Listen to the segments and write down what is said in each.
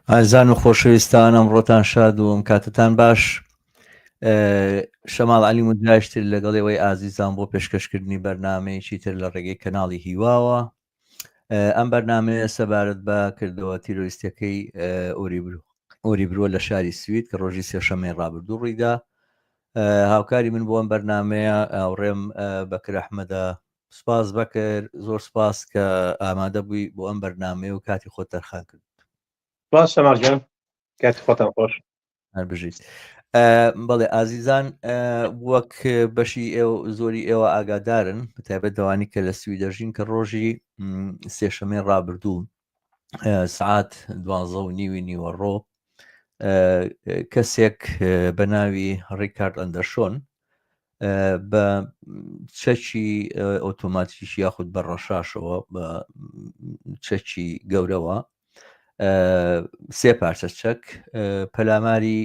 ئازان و خۆشەویستان ئەمڕۆتان شاد و کاتتان باش. شەماڵ عەلی مودرایشتر لەگەڵەوەی ئازیزان بۆ پێشکەشکردنی بەرنامەیەکی تر لە ڕێگەی کەناڵی هیواوە. ئەم بەرنامەیە سەبارەت بە کردەوە تیرۆریستەکەی ئۆریبرۆ لە شاری سوید کە ڕۆژی سێشەمەی ڕابردوو ڕوویدا. هاوکاری من بۆ ئەم بەرنمەیە ئاوڕێم بەکر ئەحمەدە. سپاس بەکرد، زۆر سپاس کە ئامادە بووی بۆ ئەم بەرنامەیە و کاتی خۆت تەرخان کرد. باش شەماڵجان، کاتی خۆتان خۆش. بژیت. بەڵێ ئازیزان، وەک بەشی زۆری ئێوە ئاگادارن بەتایبەت دەوانی کە لە سوی دەژین کە ڕۆژی سێشەمەی ڕابردوو سعات 12:30 نیوەڕۆ کەسێک بە ناوی ڕیکارد ئەندەرشۆن بە چەکی ئۆتۆماتیش یاخود بە ڕەشاشەوە بە چەکی گەورەوە سێ پارچە چەک پەلاماری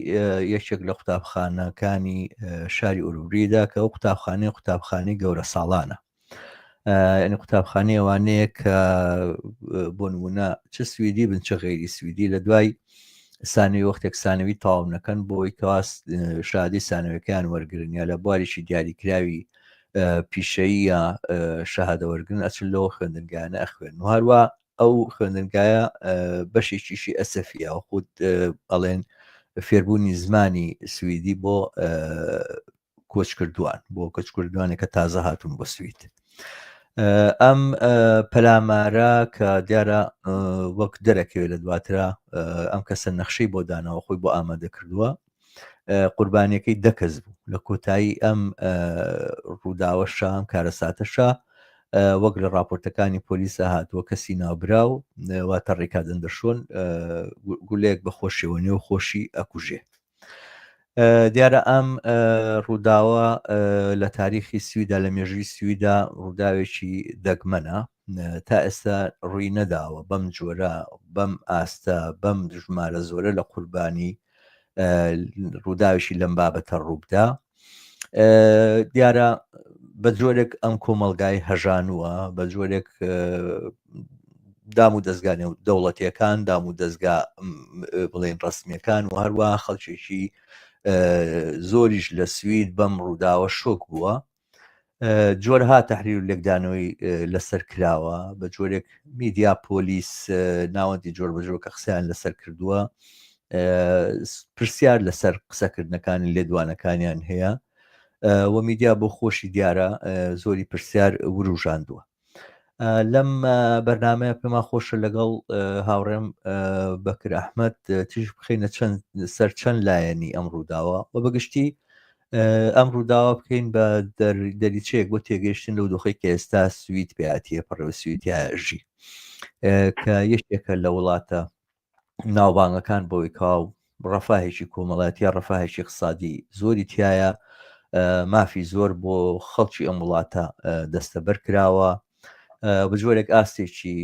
یەکێک لە قوتابخانەکانی شاری ئوروبریدا کە ئەو قوتابخانەی گەورە ساڵانە، یعنی قوتابخانەی ئەوانەیە کە بۆ نمونە چ سویدی بن چه غێری سویدی لە دوای سانەوی وەختێک سانەوی تاوام نەکەن بۆی کەواس شادی سانەوەکان وەرگرن یا لە بوارێکی دیاریکراوی پیشەیی یا شەهادەوەرگن ئەچن لەوە خوێندنگانە ئەخوێن و هەروە ئەو خوێندنگایە بەشێکیشی ئەسەفیە و خود ئەڵێن فێربوونی زمانی سویدی بۆ کۆچکردووان بۆ کۆچکردوانێک کە تازە هاتوون بۆ سوید. ئەم پەلامارە کە دیارە وەک دەرەکەوێت لە دواترا ئەم کەسە نەخشەی بۆ دانەوە خۆی بۆ ئامادە کردووە، قوربانیەکەی دەکەس بوو لە کۆتایی ئەم ڕووداوەشە ئەم کارەساتەشە وەک لە راپۆرتەکانی پۆلیسە هاتووە کەسی ناوبراو واتە ڕێکاد ئەندەرشۆن گولەیەک بە خۆشیەوە و خۆشی ئەکوژێ. دیارە ئەم ڕووداوە لە تاریخی سویدا لە مێژووی سویدا ڕووداوێکی دەگمەنە، تا ئێستا ڕووی نەداوە بەم جۆرە بەم ئاستە بەم ژمارە زۆرە لە قوربانی ڕووداوێکی لەم بابەتە ڕووبدا. دیارە بە جۆرێک ئەم کۆمەلگای هەژانووە، بە جۆرێک دام و دەستگای دەوڵەتیەکان دام و دەستگا بڵێن ڕسمیەکان و هەروە خەڵکێکی زۆریش لە سوید بەم ڕووداوە شۆک بووە. جۆرها تەحریر و لێکدانەوەی لەسەر کراوە، بە جۆرێک میدیا پۆلیس ناوەندی جۆر بە جۆر کە قسەیان لەسەر کردووە، پرسیار لەسەر قسەکردنەکانی لێدوانەکانیان هەیە و میدیا بۆ خۆشی دیارە زۆری پرسیار وروژاندووە. لەم بەرنامەیە پێما خۆشە لەگەڵ هاوڕێم بەکر ئەحمەد تیژ بخینە سەر چەند لایەنی ئەم ڕووداوە و بەگشتی ئەم ڕووداوە بکەین بە دەریچەیەک بۆ تێگەیشتن لەو دۆخی کە ئێستا سوید پێهاتیە پەڕێوە سویدیاژی کە یەکێکە لە وڵاتە ناوبانگەکان بۆی کاو ڕەفاهێکی کۆمەڵایەتیە ڕەفاهێکی اقتصادی زۆری تایە، مافی زۆر بۆ خەڵکی ئەم وڵاتە دەستەبەر کراوە، بە جۆرێک ئاستێکی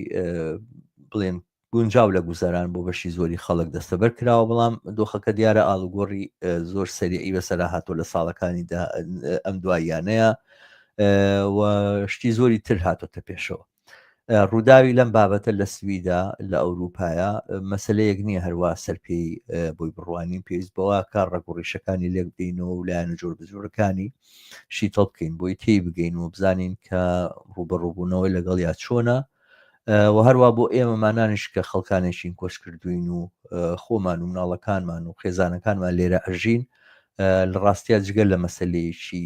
بڵێن گونجاو لە گوزاران بۆ بەشی زۆری خەڵک دەستەبەر کراوە، بەڵام دۆخەکە دیارە ئاڵوگۆڕی زۆر سەریعی بەسەرا هاتۆ لە ساڵەکانی ئەم دواییانەیە و شتی زۆری تر هاتۆتە پێشەوە. ڕووداوی لەم بابەتە لە سویدا لە ئەوروپایە مەسلەیەک نییە هەروە سەرپێی بۆی بڕوانین پێویست بەوە کار ڕێگوڕیشەکانی لێک بدەینەوە و لایەنە جۆر بەجۆرەکانی شیتڵ بکەین بۆی تێی بگەین و بزانین کە ڕوبەڕووبوونەوەی لەگەڵ یا چۆنە و هەروە بۆ ئێمەمانانیش کە خەڵکانێکین کۆچ کردوین و خۆمان و مناڵەکانمان و خێزانەکانمان لێرە ئەژین لە ڕاستیا جگەل لە مەسلەیەکی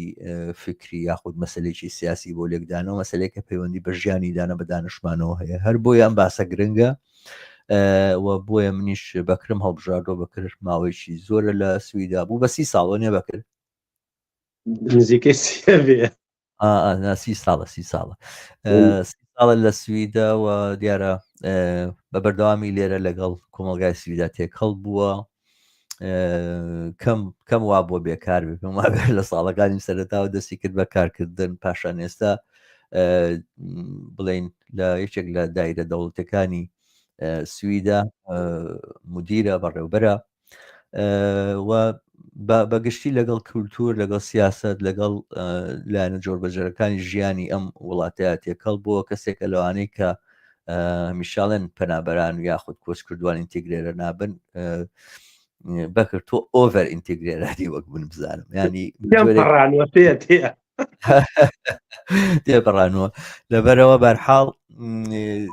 فکری یاخود مەسلەیەکی سیاسی بۆ لێکدانەوە مەسلەیەکە پەیوەندی بە ژیانی دانە بە دانیشتمانەوە هەیە، هەر بۆیە ئەم باسە گرنگە و بۆیە منیش بەکرم هەڵبژاردۆ بەکرد ماوەیەکی زۆرە لە سویدا بوو بە 30 ساڵ نیە بەکرد نزیکەی 30 ساڵە لە سویدا و دیارە بە بەردەوامی لێرە لەگەڵ کۆمەلگای سویدا تێکەڵ بووە، کەم وا بۆ بێکار بێ پێم وابێ لە ساڵەکانی سەرەتاوە دەستی کرد بە کارکردن، پاشان ئێستا بڵێن لە یەکێک لە دایرە دەوڵەتەکانی سویدا مدیرە بەڕێوبەرە و بەگشتی لەگەڵ کولتور لەگەڵ سیاست لەگەڵ لایەنە جۆربەجێرەکانی ژیانی ئەم وڵاتەیە تێکەڵ بووە، کەسێکە لەوانەی کە میشاڵێن پەنابەران و یاخود کۆچ کردووان ئینتیگرێرە نابن بەکرد تۆ ئۆڤەر ئینتیگرێرانی وەک بن بزانم ینی تێپەڕانەوە لەبەرەوە بەرحاڵ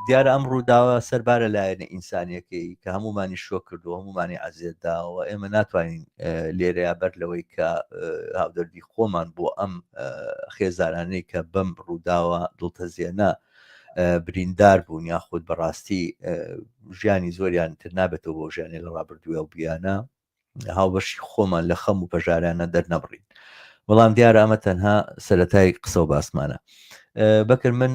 دیارە ئەم ڕووداوە سەربارە لایەنە ئینسانیەکەی کە هەمومانی شۆ کردو هەمومانی عەزیێتداوە ئێمە ناتوانین لێرەیە بەر لەوەی کە هاودەردی خۆمان بۆ ئەم خێزانانەی کە بەم ڕووداوە دڵتەزیێنە بریندار بوون یاخود بەڕاستی ژیانی زۆریان تر نابێتەوە بۆ ژیانی لە ڕابردووە و بیانە هاوبەشی خۆمان لە خەم و پەژاریانە دەرنەبڕین بەڵام دیارە ئەمە تەنها سەرەتای قسە و باسمانە بەکرد من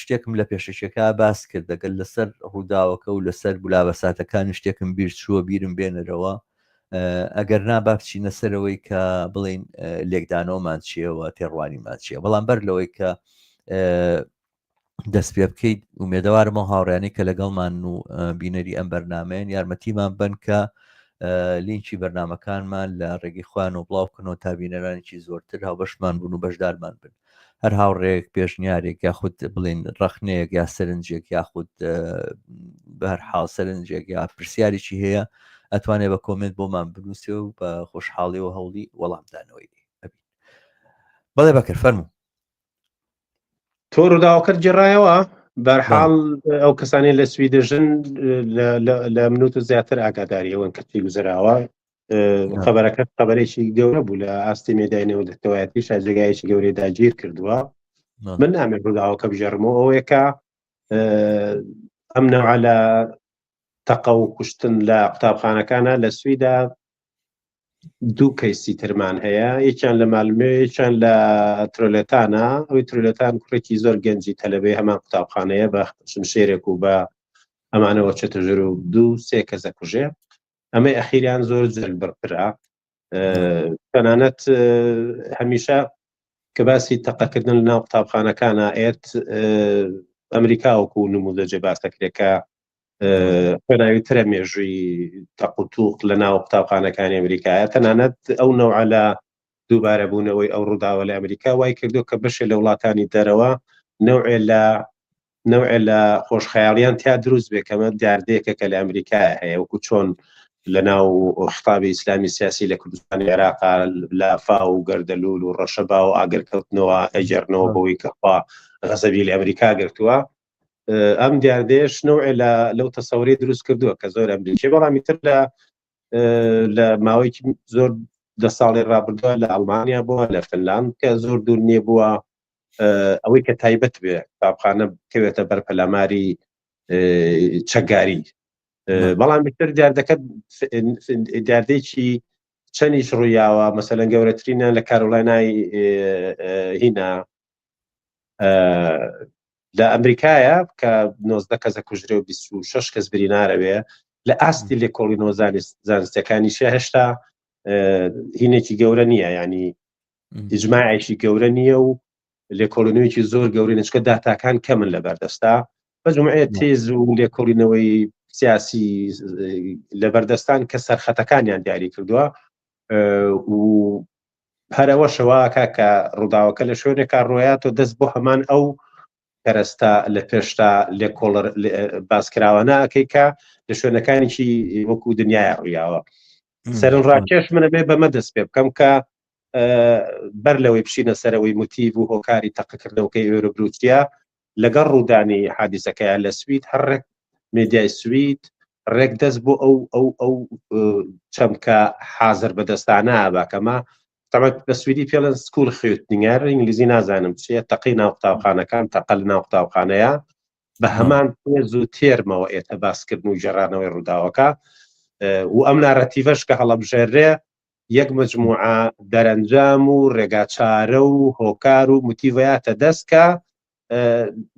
شتێکم لە پێشەکە باس کرد دەگەل لەسەر ڕووداوەکە و لەسەر بولابەساتەکانی شتێکم بیر چووە بیرم بێنەرەوە ئەگەر نا بچینە سەرەوەی کە بڵین لێکدانەوەمان چیەوە تێڕوانیمان چیە بەڵام بەر لەوەی کە دەست پێ بکەیت ومێدەوارمەوە هاوڕیانی کە لەگەڵمان و بینەری ئەم بەرنامەیەن یارمەتیمان بن کە لینکی بەرنمەکانمان لە ڕێگەی خوان و بڵاوکردنەوە تا بینەرانێکی زۆرتر هاوبەشمان بوون و بەشدارمان بن هەر هاوڕێک پێشنیارێک یاخود بڵین ڕەخنەیەک یا سەرنجێک یاخود بەهەرحاڵ سەرنجێک یا پرسیارێکی هەیە ئەتوانێت بە کۆمنت بۆمان بنووسێ و بە خۆشحاڵی و هەوڵی وەڵامدانەوەی بەڵێ بەکرد فەرموو تۆ ڕووداوەکەت جێڕایەوە بەرحاڵ ئەو کەسانی لە سویدژن لە منوت و زیاتر ئاگاداریەوەن کەتی گوزراوە خەبەرەکە خەبەرێکی گەورە بوو لە ئاستی مێدانەوە دەتەوایەتی شاجێگایەکی گەورەی داگیر کردووە من نامێت ڕووداوەکە بژێڕمەوە ئەوەیەکە ئەم نەوعە لە تەقە و کوشتن لە قوتابخانەکانە لە سویدا دوو کەیسی ترمان هەیە یەکیان لە مالمێ یەکیان لە ترۆلێتانە ئەوەی ترۆلێتان کوڕێکی زۆر گەنجی تەلەبەی هەمان قوتابخانەیە بە شمشێرێک و بە ئەمانەوە چێتە ژێر و دوو سێ کەس دەکوژێ ئەمەی ئەخیریان زۆر جەرگ بڕپرا تەنانەت هەمیشە کە باسی تەقەکردن لە ناو قوتابخانەکانە ئێت ئەمریکا وەکو نموذەجێ باسەکرێکە خوێناوی ترە مێژووی تەق و تووق لە ناو قوتابخانەکانی ئەمریکایە تەنانەت ئەو نەوعە لە دووبارە بوونەوەی ئەو ڕووداوە لە ئەمریکا وای کردو کە بەشێ لە وڵاتانی دەرەوە نەوعێ لە خۆشخەیاڵیان تیا دروست بێ کەمە دیاردەیەکە کە لە ئەمریکا هەیە وەکو چۆن لە ناو خطابی ئیسلامی سیاسی لە کوردستانی عێراقا لە فا و گەردەلول و ڕەشەبا و ئاگرکەوتنەوە ئەجێڕنەوە بەوەی کەخوا غەزەبی لە ئەمریکا گرتووە ئەم دیاردەیەش نوعێ لەو تەسەوری دروست کردووە کە زۆر ئەمریکی بەڵامی تر لە ماوەیەکی زۆر دە ساڵی ڕابردووە لە ئەڵمانیا بووە لە فنلاند کە زۆر دوور نییە بووە ئەوەی کە تایبەت بێ قوتابخانە بکەوێتە بەر پەلاماری چەکداری بەڵام تر دیاردەیەکی چەندیش ڕوویاوە مەسەلەن گەورەترینە لە کارۆلاینای هینا لە ئەمریکایە کە 19 کەس کوژرێ و 26 کەس برینارە بێ لە ئاستی لێکۆڵینەوە زانستیەکانیشە هێشتا هینێکی گەورە نییە ینی ئیجماعێکی گەورە نییە و لێکۆڵینەوەیکی زۆر گەورەی نچکە داتاکان کەمن لە بەردەستا بەجموعەیە تێز و لێکۆڵینەوەی سیاسی لە بەردەستان کە سەرخەتەکانیان دیاری کردووە و هەرەوەشەوەکە کە ڕووداوەکە لە شوێنێکا ڕۆیاتۆ دەست بۆ هەمان ئەو پەرستا لە پێشتا لێکۆڵەر باسکراوە ئەەکەی کە لە شوێنەکانێکی وەکو دنیای ڕویاوە سەرنڕاکێش منە بێ بەمە دەست پێ بکەم کە بەر لەوەی بشینە سەرەوەی موتیڤ و هۆکاری تەقەکردنەوەکەی ئێوروبروچیا لەگەڵ ڕوودانی حادیسەکەیان لە سوید هەرڕێک مێدیای سوید ڕێک دەست بۆ ئەو چەمکە حازر بەدەستانە باکەمە بە سویدی پێڵەن سکول خوێندنیار ئینگلیزی نازانم چیە تەقی ناو قوتابخانەکان تەقە لە ناو قوتابخانەیە بە هەمان پێز و تێرمەوە ئێتە باسکردن و ژێڕانەوەی ڕووداوەکە و ئەم نارەتیڤەش کە هەڵەبژێڕێ یەک مجموعە دەرەنجام و ڕێگاچارە و هۆکار و موتیڤەیاتە دەستکە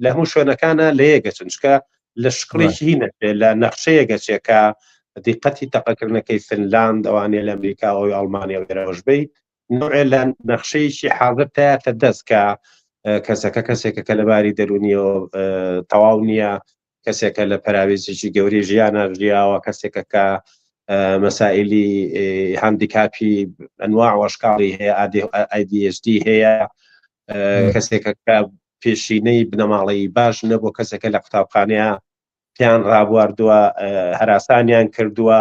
لە هەموو شوێنەکانە لە یەکە چنچکە لە شکڵێکی هینەچێ لە نەخشەیەکەچێکە دیقەتی تەقەکردنەکەی فنلاند ئەوانێ لە ئەمریکاەوەی ئەڵمانیا وێرەوەشبەی نوعێ لە نەخشەیەکی حاضر تایەتە دەست کە کەسەکە کەسێکە کە لەباری دەرونیەوە تەواو نییە کەسێکە لە پەراوێزێکی گەوری ژیانە ژیاوە کەسێکە کە مەسائلی هاندیکاپی ئەنواع وەشکاڵی هەیە ADHD هەیە کەسێکە کە پێشینەی بنەماڵەی باش نەبوو کەسێکە لە قوتابخانەیە پیان ڕابواردووە هەراسانیان کردووە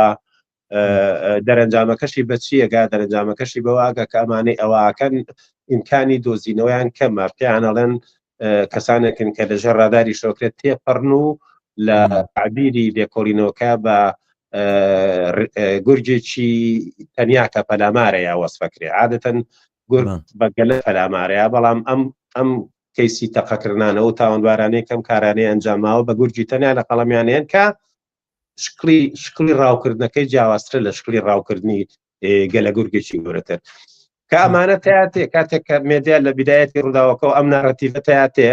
دەرەنجامەکەشی بەچیەگا دەرەنجامەکەشی بەواگە کە ئەمانەی ئەوواکەن ئیمکانی دۆزینەوەیان کەمە پیانەڵێن کەسانێکن کە لەژێر ڕاداری شۆکرێت تێپەڕن و لە تعبیری لێکۆڵینەوەکە بە گورجێکی تەنیا کە پەلامارە یا وەسفەکرێ عادەتەن گورگ بەگەلە پەلامارەیە بەڵام ئەم کەیسی تەقەکردانە و تاوانبارانەی کەم کارانەی ئەنجاماوە بە گورجی تەنیا لە قەڵەمیانیان کە شکلی ڕاوکردنەکەی جیاوازترە لە شکلی ڕاوکردنی گەلە گورگێکی گەورەتر کە ئەمانە تاتێ کاتێک کە مێدیا لە بیدایەتی ڕووداوەکەەوە ئەم نارەتیڤە تاتێ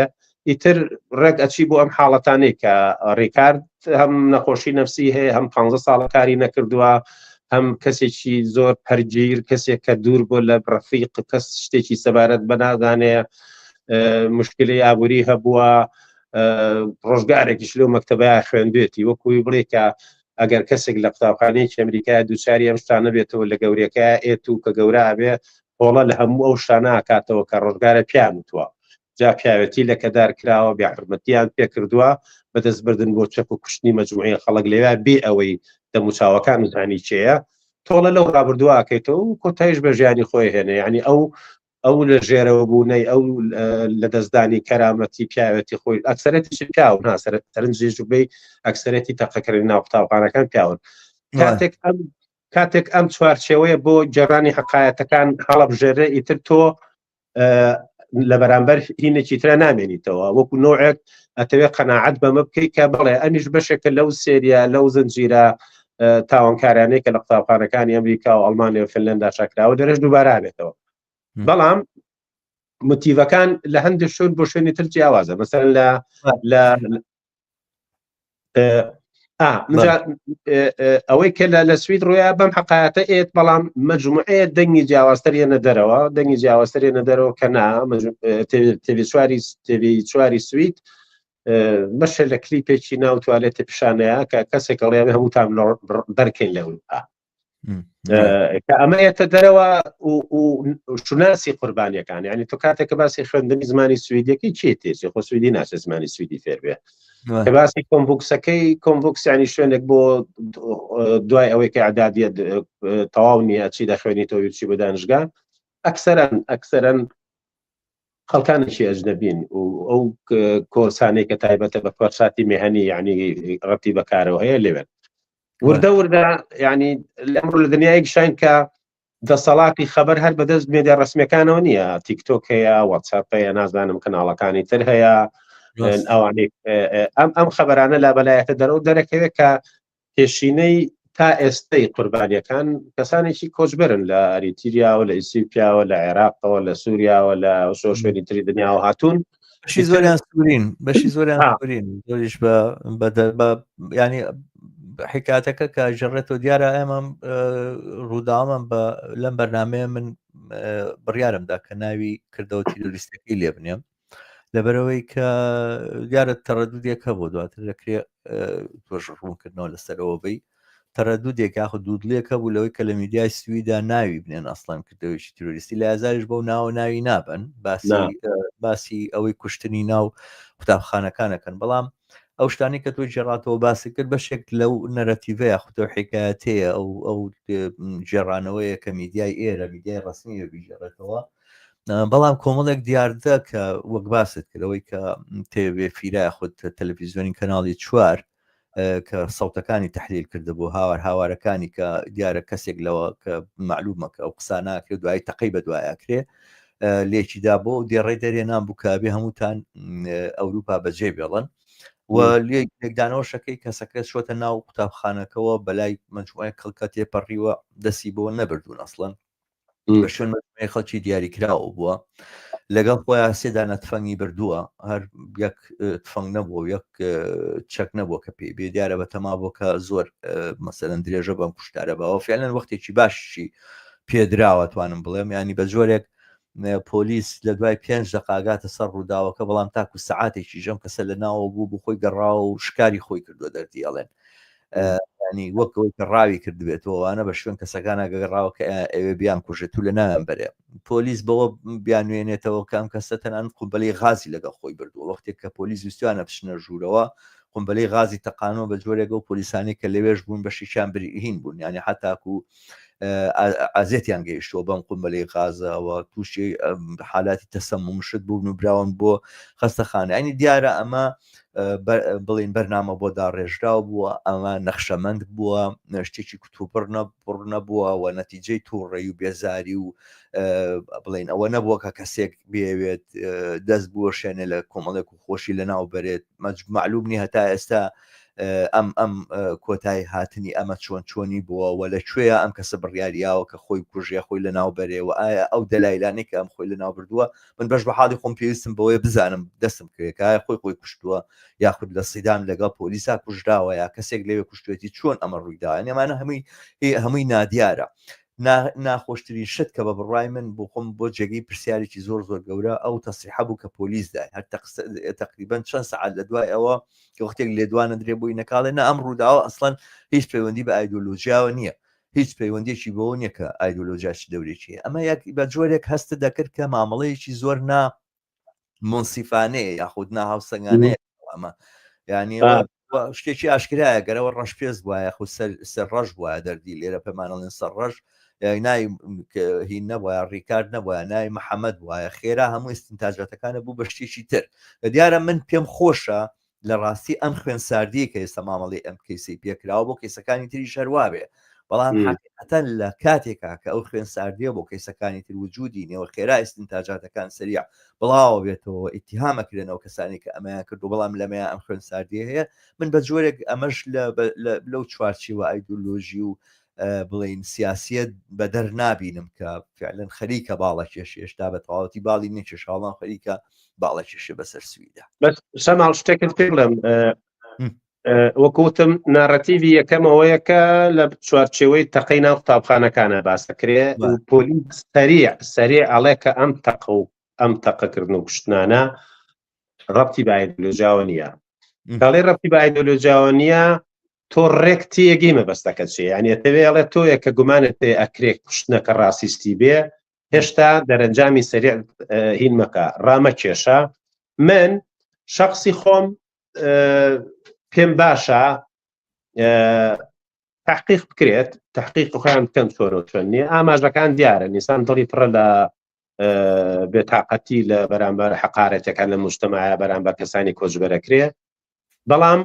ئیتر ڕێک ئەچی بۆ ئەم حاڵەتانەی کە ڕێکارد هەم نەخۆشی نەفسی هەیە هەم 15 ساڵە کاری نەکردووە هەم کەسێکی زۆر پەرگیر کەسێک کە دوور بۆ لە ڕەفیق کەس شتێکی سەبارەت بەنادانەیە مشکلی ئابووری هەبووە ڕۆژگارێکیش لەو مەکتەبە خوێندێتی وەکوی بڵێ کە ئەگەر کەسێک لە قوتابخانەیەکی ئەمریکای دووچاری ئەم شتانە بێتەوە لە گەورەکە ئێت و کە گەورە ئابێ هۆڵە لە هەموو ئەو شتانە ئاکاتەوە کە ڕۆژگارە پیان وتووە جا پیاوەتی لە کەدار کراوە بێحرمەتیان پێکردووە بەدەستبردن بۆ چەک و کوشتنی مەجموعەی خەڵک لێوە بێ ئەوەی دەموچاوەکان زانی چێە تۆڵە لەو ڕابردووە ئاکەیتەوە و کۆتایش بە ژیانی خۆی هێنێ یعنی ئەو لە ژێرەوە بوونەی ئەو لە دەستدانی کەرامەتی پیاوەتی خۆی ئەکسەرەتیشی پیاون سەرنجێژوبەی ئەکسەرەتی تەقەکردنی ناو قوتابخانەکان پیاون کاتێک ئەم چوارچێوەیە بۆ جێڕانی حەقایەتەکان هەڵەبژێرە ئیتر تۆ لە بەرامبەر هینێکی ترە نامێنیتەوە وەکو نوعێک ئەتەوێت قەناعەت بەمە بکەیت کە بڵێ ئەمیش بەشێکە لەو سێریە لەو زنجیرە تاوانکارانەی کە لە قوتابخانەکانی ئەمریکا و ئەڵمانیا و فنلەندا چاکراوە دەرەش دووبارە بێتەوە بەڵام موتیڤەکان لە هەندێک شوێن بۆ شوێنی تر جیاوازە مەسەڵەن ئەوەی کە لە سوید ڕۆیە بەم حەقایەتە ئێت بەڵام مەجموعەیە دەنگی جیاوازترێنە دەرەوە دەنگی جیاوازترێنە دەرەوە کە نا تێوی چواری سوید بەشە لە کلیپێکی ناو توالێتە پیشانەیە کە کەسێک ئەڵێ هەمووتان دەرکەین لە ئەوروپا کە ئەمەیەتە دەرەوە و شوناسی قوربانیەکان یعنی تۆ کاتێککە باسی خوێندنی زمانی سویدەکەی چێتێکی خۆ سویدی ناچێت زمانی سویدی فێر بێ کە باسی کۆمبوکسەکەی کۆمبوکس ینی شوێنێک بۆ دوای ئەوەی کە عدادیە تەواو نیە چی دەخوێنیتەوە چی بە دانشگا ئەکسەرەن خەڵکانێکی ئەجنەبین و ئەو کۆرسانەی کە تایبەتە بە کۆرساتی مێهەنی یعنی ڕەتی بەکارەوە هەیە لێوێن وردە ینی لەمڕۆ لە دنیایەک شاین کە دەسەڵاتی خەبەر هەر بەدەست مێدیا ڕسمیەکانەوە نییە تیکتۆک هەیە واتساپەیە نازانم کەناڵەکانی تر هەیە ئەوانەی ئەم خەبەرانە لا بەلایەتە دەرەوە دەرەکەوێت کە پێشینەی تا ئێستای قوربانیەکان کەسانێکی کۆچبەرن لە ئەریتریاوە لە ئیسیوپیاوە لە عێراقەوە لە سووریاوە لە شوێنی تری دنیاوە هاتوون بەشی زۆریان سوورین زۆریش بە ینی حکاتەکە کە ژەڕێتەوە دیارە ئێمە ڕووداوەم بە لەم بەرنامەیە من بڕیارمدا کە ناوی کردەوە تیرۆریستەکەی لێ بنێم لەبەرەوەی کە دیارە تەڕەدودێک هەبوو دواتر دەکرێت تۆژ ڕوونکردنەوە لەسەرەوە بی تەڕەدودێک یاخ دوودلێکە بوو لەوەی کە لە میدیای سویدا ناوی بنێن ئەسڵان کردەوەیکی تیرۆریستی لە ئازاریش بەو ناوی نابن باسی ئەوەی کوشتنی ناو قوتابخانەکانەکەن بەڵام ئەو شتانی کە تۆ جێڕاتەوە باسی کرد بەشێک لەو نەرەتیڤەیە خوتە حکایەتەیە ئەو جێڕانەوەیە کە میدیای ئێرە میدیای ڕسمیە بیژێڕێتەوە بەڵام کۆمەڵێک دیاردە کە وەک باست کردەوەی کە تێوێ فیرای خودت تەلەڤیزیۆنی کەناڵی 4 کە سەوتەکانی تەحلیل کرده بۆ هاوارەکانی کە دیارە کەسێک لەوە کە معلومەکە ئەو قساناکرێ دوای تەقەی بە دوایەکرێ لێکیدا بۆ دیێڕێ دەرێنان بووکبێ هەمووتان ئەوروپا بەجێ بێڵن و لێکدانەوە شەکەی کەسەکە شوتە ناو قوتابخانەکەەوە بەلای مجموعە کەڵکە تێپەڕیوە دەستی بۆ نەبردوون ئەسڵەن بە شوێن مجموعەی خەڵکی دیاریکراوە بووە لەگەڵ خۆیان سێدانە تفەنگی بردووە هەر یەک تفەنگ نەبووە یەک چەک نەبووە کە پێی بێ دیارە بە تەما بۆ کە زۆر مەسەلەن درێژە بەم کوشتارە بەوە فعلەن وەختێکی باشی پێدراوە توانم بڵێم ینی بە جۆرێک پۆلیس لە دوای 5 دقاگاتە سەر ڕووداوەکە بەڵام تاکو سعاتێکی ژەم کەسە لە ناوە بوو بۆ خۆی گەڕاوە و شکاری خۆی کردووە دەردی ئەڵێن ینی وەکەوەی کە ڕاوی کردبێتەوەوانە بە شوێن کەسەکانە گەڕاوە کە ئەوێ بیان کوژێت و لە نایان بەرێ پۆلیس بەوە بیانوێنێتەوە کام کەسە تەنان قومبەلەی غازی لەگەڵ خۆی بردووە وەختێک کە پۆلیس ویستوانە بچنە ژوورەوە قومبەلەی غازی تەقانەوە بە جۆرێک و پۆلیسانی کە لەوێش بوون بەشیشان برهین بوون ینی حتاکو ئازێتیان گەیشتەوە بەم قومبەلەی غازەوە تووشی حالاتی تەسەمومشت بوون و براون بۆ خەستەخانە ینی دیارە ئەمە بڵین بەرنامە بۆ داڕێژراو بووە ئەمە نەخشەمەند بووە شتێکی کتوپڕ نەبووە و نەتیجەی تووڕێی و بێزاری و بڵین ئەوە نەبووە کە کەسێک بێوێت دەست بووە شوێنێ لە کۆمەڵێک و خۆشی لەناو بەرێت معلوم نی هەتا ئێستا ئەم کۆتایی هاتنی ئەمە چۆنی بووە و لەکوێیە ئەم کەسە بڕیاریاوە کە خۆی کوژێ خۆی لە ناو بەرێەوە ئایا ئەو دەلایلانی کە ئەم خۆی لە ناو بردووە من بەش بە حاڵی خۆم پێویستم بەوەی بزانم دەستم کرێکایە خۆی کوشتووە یاخود لە سیدان لەگەڵ پۆلیسا کوژراوە یا کەسێک لەوێ کوشتێتی چۆن ئەمە ڕوویدا ئەمانە هەمووی نادیارە ناخۆشترین شت کە بە بڕای من بۆ خۆم بۆ جێگەی پرسیارێکی زۆر گەورە ئەو تەسریحە بوو کە پۆلیسدا هەر تقریبان چەند سەعات لە دوای ئەوە کە وەختێک لێدوانە درێ بووی نەکاڵێ نە ئەم ڕووداوە ئەسڵەن هیچ پەیوەندی بە ئایدۆلۆژیاوە نییە هیچ پەیوەندێکی بەوە نییە کە ئایدۆلۆژیاش دەورێکیە ئەمە بە جۆرێک هەستە دەکرد کە مامەڵەیەکی زۆر منسیفانەیە یاخود ناهاوسەنگانەیە ئەمە یعنی شتێکی ئاشکرایە گەرەوە ڕەش پێست وایە خو سەر ڕەش وایە دەردی لێرە پەیمانەڵێن سەر ڕەش نای هین نەبووە ڕیکارد نەبووە نای محەممەد وایە خێرا هەموو ئستنتاجاتەکانە بوو بە شتێکی تر دیارە من پێم خۆشە لە ڕاستی ئەم خوێنساردی کە ئێستا مامەڵی ئەم کەیسی پێکراوە بۆ کەیسەکانی تری شەروابێ بەڵام حقیقەتەن لە کاتێکا کە ئەو خوێنساردیە بۆ کەیسەکانی تر وجودی نێوە خێرا ئستنتاجاتەکان سریع بڵاوە بێتەوە ئیتیهامەکرێنەوە کەسانی کە ئەمەیان کرد و بەڵام لەمەیە ئەم خوێنساردیە هەیە من بە جۆرێک ئەمەش لەو چوارچیوە ئایدۆلۆژی و بڵین سیاسیت بە دەر نابینم کە فعلەن خەریکە باڵەکێش هێشتا بە تەواوەتی باڵی نێکێش هاڵان خەریکە باڵەکێشە بەسەر سویدا بەس شەماڵ شتێکت پێ بڵێم وەکوتم نارەتیڤی یەکەمەوەیە کە لە چوارچێوەی تەقەی ناو قوتابخانەکانە باسەکرێ و پۆلیس سەریع ئەڵێ کە ئەم تەقە و ئەم تەقەکردن و کوشتنانە ڕەبتی بە ئایدۆلۆژیاوە نییە دەڵێ ڕەبتی بە ئایدۆلۆژیاوە نییە تۆ ڕێکتی یەگەی مەبەستەکەت چێ یعنی ئەتەوێ ئەڵێ تۆیە کە گومانت پێ ئەکرێ کوشتنەکە ڕاستیستی بێ هێشتا دەرەنجامی سەریع هین مەکە ڕامەکێشە من شخصی خۆم پێم باشە تحقیق بکرێت تحقیق خۆیان بکەن چۆن نییە ئاماژەکان دیارە نیسان دڵی پڕە لە بێتاقەتی لە بەرامبەر حقارەتەکان لە مجتەماعە بەرامبەر کەسانی کۆچبەرەکرێ بەڵام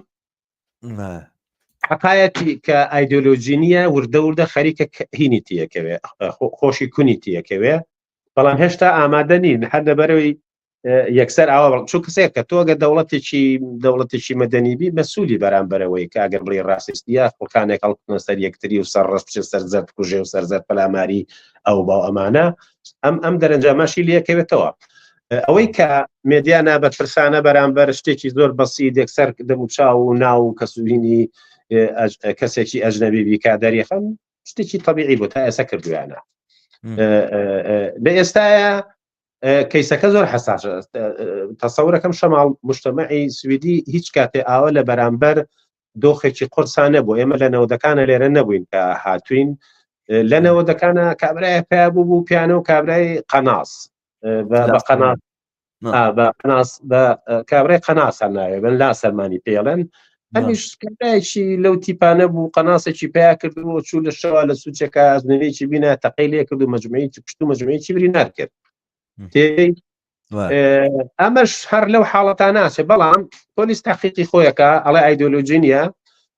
حقایەتی کە ئایدۆلۆژی نییە وردە خەریکە هینی تیەکەوێ خۆشی کونی تیەکەوێ بەڵام هێشتا ئامادە نین هەر لەبەرەوەی یەکسەر ئاوا چون کەسێک کە تۆگە دەوڵەتێکی مەدەنیبی مەسوولی بەرامبەرەوەی کە ئەگەر بڵێ ڕاستیستیە خۆکانێک هەڵکردنە سەر یەکتری و سەر ڕەش بچێت سەر زەرد کوژێ و سەرزەر پەلاماری ئەو باو ئەمانە ئەم دەرەنجامەشی لەکەوێتەوە ئەوەی کە مێدیا نابەتپرسانە بەرامبەر شتێکی زۆر بەسیط یەکسەر دەموچاو و ناو کەسوبینی کەسێکی ئەجنەبی بیکا دەریخەم شتێکی طبیعی بوو تا ئێستا کردویانە لە ئێستاە کەیسەکە زۆر حساسە تەسەورەکەم شەماڵ مجتەمەعی سویدی هیچ کاتێ ئاوە لە بەرامبەر دۆخێکی قورسانە بوو ئێمە لە نەوەدەکانە لێرە نەبووین کە هاتوین لە نەوەدەکانە کابرای پیا بوو پیانە و کابرای قەناس بە قەناس بە کابرای قەناسان ناوێ بن لا سەرمانی پێڵێن هەمیش کابرایکی لەو تیپانە بوو قەناسێکی پیا کردو چوو لە شەوە لە سوچێکە ئەزنەوەیکی بینە تەقەی لێ کرد و مەجموعەیەکی پشت و مەجموعەیەکی بری نارکرد ئەمەش هەر لەو حاڵەتان ناچێ بەڵام پۆلیس تحقیقی خۆیەکە ئەڵێ ئایدۆلۆژی نییە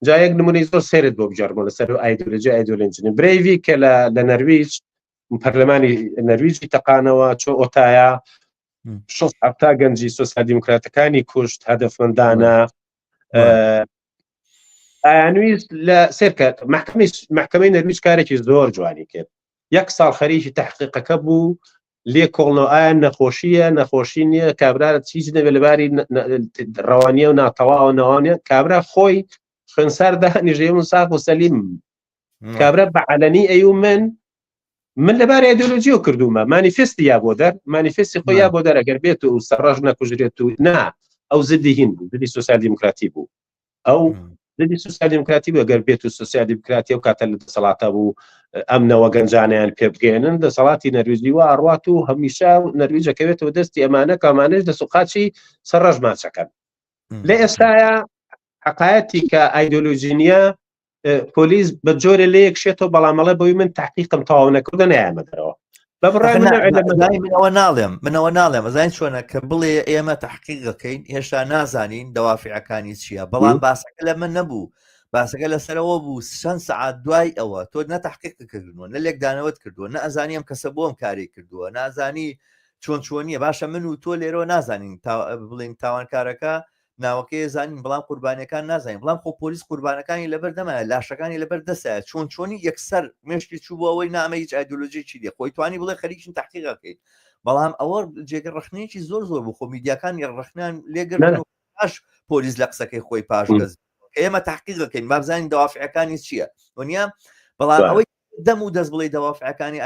جا یەک نمونەی زۆر سێرت بۆ بجارمە لەسەر ئایدۆلۆژی برێڤی کە لە نەرویج پەرلەمانی نەرویجی تەقانەوە چۆ ئۆتایە 6 گەنجی سۆسیال دیموکراتەکانی کوشت هەدەفمەندانە ئایانویست لە سێرکە محکەمەی نەرویج کارێکی زۆر جوانی کرد 1 ساڵ خەریکی تحقیقەکە بوو لێ کۆڵنەوە ئایا نەخۆشی نییە کابرا چیز نەبێت لەباری ڕەوانیە و ناتەواوە نەوانە کابرا خۆی خوێنسار داهێنیژێ و ساق و سەلیم کابرا بەعەلەنی ئەیو من لەبارەی ئایدۆلۆژیۆ کردومە مانیفێستی یا بۆ دەر مانیفێستی خۆی یا بۆ دەر ئەگەر بێت و سەرڕەش نەکوژرێت و نا ئەو زدی هین بوو زدی سۆسیال دیموکراتی بوو ئەو دەبی سوسیال دیموکراتی بەگەر بێت و سوسیال دیموکراتی و کاتە لە دەسەڵاتە بوو ئەمنەوە گەنجانیان پێ بگەێنن دەسەڵاتی نەرویجی و ئاڕات و هەمیشە نەرویجەکەوێتەوە دەستی ئەمانە کامانش دەسوقاچی سەرڕەش ماچەکەن لە ئێستاە حقایەتی کە ئایدۆلۆژی نیە پۆلیس بە جۆرە لە یەکشێتەوە بەڵامەڵە بۆی من تحقیقم تەواو نەکردە نایەمەدەرەوە منەوە ناڵێم ئەزان چۆنە کە بڵێ ئێمە تحقیقەکەین هێشتا نازانین دەوافعەکانی چییە بەڵام باسەکە لە من نەبوو باسەکە لەسەرەوە بوو چەند سەعات دوای ئەوە تۆ نە تحقیقکردنەوە نە لێکدانەوەت کردووە نە ئەزانیم کەسە بۆم کاری کردووە نازانی چۆن چۆنیە باشە من و تۆ لێرەوە نازانین بڵین تاوانکارەکە ناوەکەی زانین بەڵام قوربانیەکان نازانین بەڵام خۆ پۆلیس قوربانەکانی لەبەر دەمایە لاشەکانی لەبەر دەسایە چۆن چۆنی یەکسەر مشتی چوو بۆ ئەوەی نامە هیچ ئایدۆلۆژی چی دێ خۆی توانی بڵێ خەریکین تحقیقەکەیت بەڵام ئەوە جێگە ڕخنەیەکی زۆر بوو خۆ میدیاکان ڕخنیان لێگرن پاش پۆلیس لە قسەکەی خۆی پاش گەز ئێمە تحقیقەکەین بابزانین دەوافعەکانی چییە وەنیا بەڵام ئەوەی دەم و دەست بڵێ دەوافعەکانی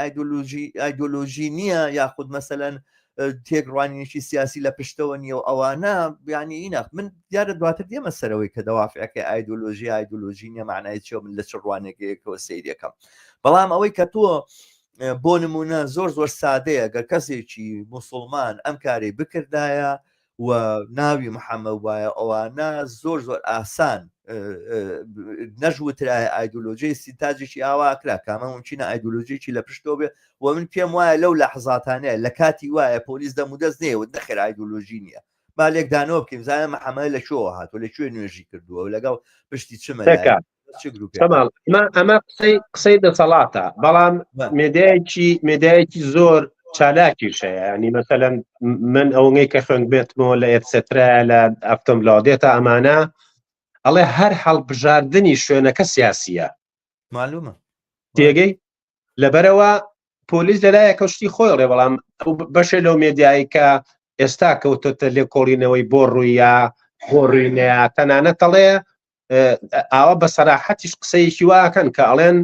ئایدۆلۆژی نییە یاخود مەسەلەن تێکڕوانینێکی سیاسی لە پشتەوە نیە و ئەوانە بیانی ئیناق من دیارە دواتر دێمە سەرەوەی کە دەوافعەکە ئایدۆلۆژی نیە معنای چێ من لە چ ڕوانێکەوە سەیرەکەم بەڵام ئەوەی کە تۆ بۆ نمونە زۆر سادەیە گەر کەسێکی موسڵمان ئەم کارەی بکردایە و ناوی محەممەد وایە ئەوانە زۆر ئاسان نەژوترایە ئایدۆلۆژی سیتاجێکی ئاواکرا کامە ممکنە ئایدۆلۆژیکی لە پشتۆ بێ و من پێم وایە لەو لەحظاتانەیە لە کاتی وایە پۆلیس دەمودەست نێوە دەخێر ئایدۆلۆژی نییە با لێکدانەوە بکەین زانە محەممەد لە شۆ هاتووە لەکوێ نوێژی کردووە و لەگەڵ پشتی چمە ئەمە قسەی دەسەڵاتە بەڵام مێدایەکی زۆر چالاکیشەیە ینی مەسەلەن من ئەوەی کە خوێنگ بێتمەوە لە ئێتسێترا لە ئەفتم لاودێتە ئەمانە ئەڵێ هەر هەڵبژاردننی شوێنەکە سیاسیە معلومە تێگەی لەبەرەوە پۆلیس لەلایەکە شتی خۆی ڕێ بەڵام بەشێ لەو مێدیایی کە ئێستا کەوتۆتە لێ کۆڕینەوەی بۆ ڕوویە بۆ ڕووینەیە تەنانەت ئەڵێ ئاوە بە سەراحەتیش قسەیەکی واکەن کە ئەڵێن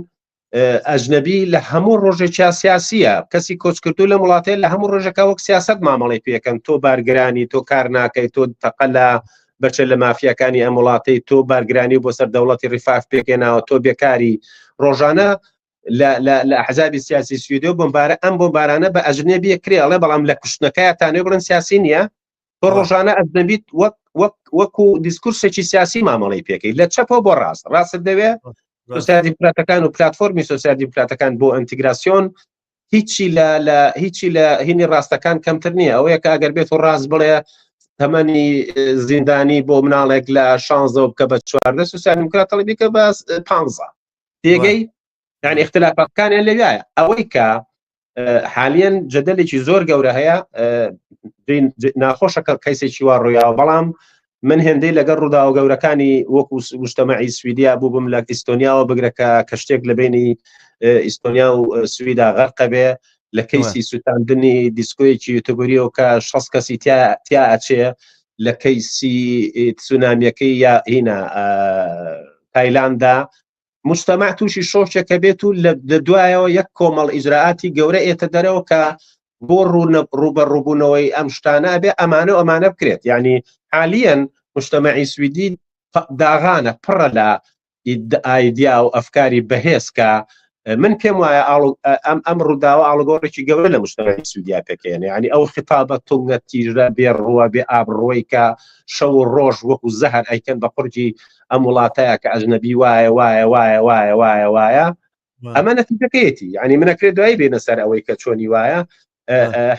ئەجنەبی لە هەموو ڕۆژێکیا سیاسیە کەسی کۆچکردو لە وڵاتەیە لە هەموو ڕۆژەکە وەک سیاست مامەڵی پێکەن تۆ بارگرانی تۆ کار ناکەی تۆ تەقەلا بەچە لە مافیەکانی ئەم وڵاتەی تۆ بارگرانی بۆ سەر دەوڵەتی ڕیفاف پێکێناوە تۆ بێکاری ڕۆژانە لە ئەحزابی سیاسی سوێدە و بمبارە ئەم بۆمبارانە بە ئەجنەبی کرێ ئەڵێ بەڵام لە کوشتنەکەی تانێ بڵن سیاسی نییە تۆ ڕۆژانە ئەجنەبیت وەکو دیسکورسێکی سیاسی مامەڵی پێکەی لە چەپەوە بۆ ڕاست دەوێت سوسیال دیموکراتەکان و پلتفۆرمی سوسیال دیموکراتەکان بۆ ئینتیگراسیۆن هیچی لە هینی ڕاستەکان کەمتر نییە ئەوەیە کە ئەگەر بێت و ڕاست بڵێ تەمەنی زیندانی بۆ مناڵێک لە 16 بکە بە 14 سوسیال دیموکرات تەڵێبی کە بە 15 تێگەی یعنی اختلافەکانیان لەوایە ئەوەی کە حالیان جەدەلێکی زۆر گەورە هەیە ناخۆشە کە کەیسێکی وا ڕوویاوە بەڵام من هێندەی لەگەڵ ڕووداوە گەورەکانی وەکو مجتەمەعی سویدیا بوو بم لە ئیستۆنیاوە بگرەکە کە شتێک لە بینی ئیستۆنیا و سویدا غەرقە بێ لە کەیسی سوتاندنی دیسکۆیەکی یوتیوبەریەوە کە 6 کەسی تیا ئەچێ لە کەیسی تسونامیەکەی یا هینە تایلاندا مجتەمع تووشی شۆشێکە بێت و لە دوایەوە یەک کۆمەڵ ئیجراعاتی گەورە ئێتە دەرەوە کە بۆ ڕوبەڕووبوونەوەی ئەم شتانە بێ ئەمانە بکرێت یعنی حالیان مجتەمەعی سویدی داغانە پڕە لە ئایدیا و ئەفکاری بەهێز کە من پێم وایە ئەم ڕووداوە ئاڵگۆڕێکی گەورە لە مجتەمەعی سویدیا پێکەێنێ ینی ئەو خیتابە تونگە تیژە بێ ڕووە بێ ئابڕۆی کە شەو و ڕۆژ وەکو زەهر ئەیکەن بە قورجی ئەم وڵاتەیە کە ئەجنەبی وایە ئەمە نەتیجەکەیەتی ینی منەکرێت دوایی بێنە سەر ئەوەی کە چۆنی وایە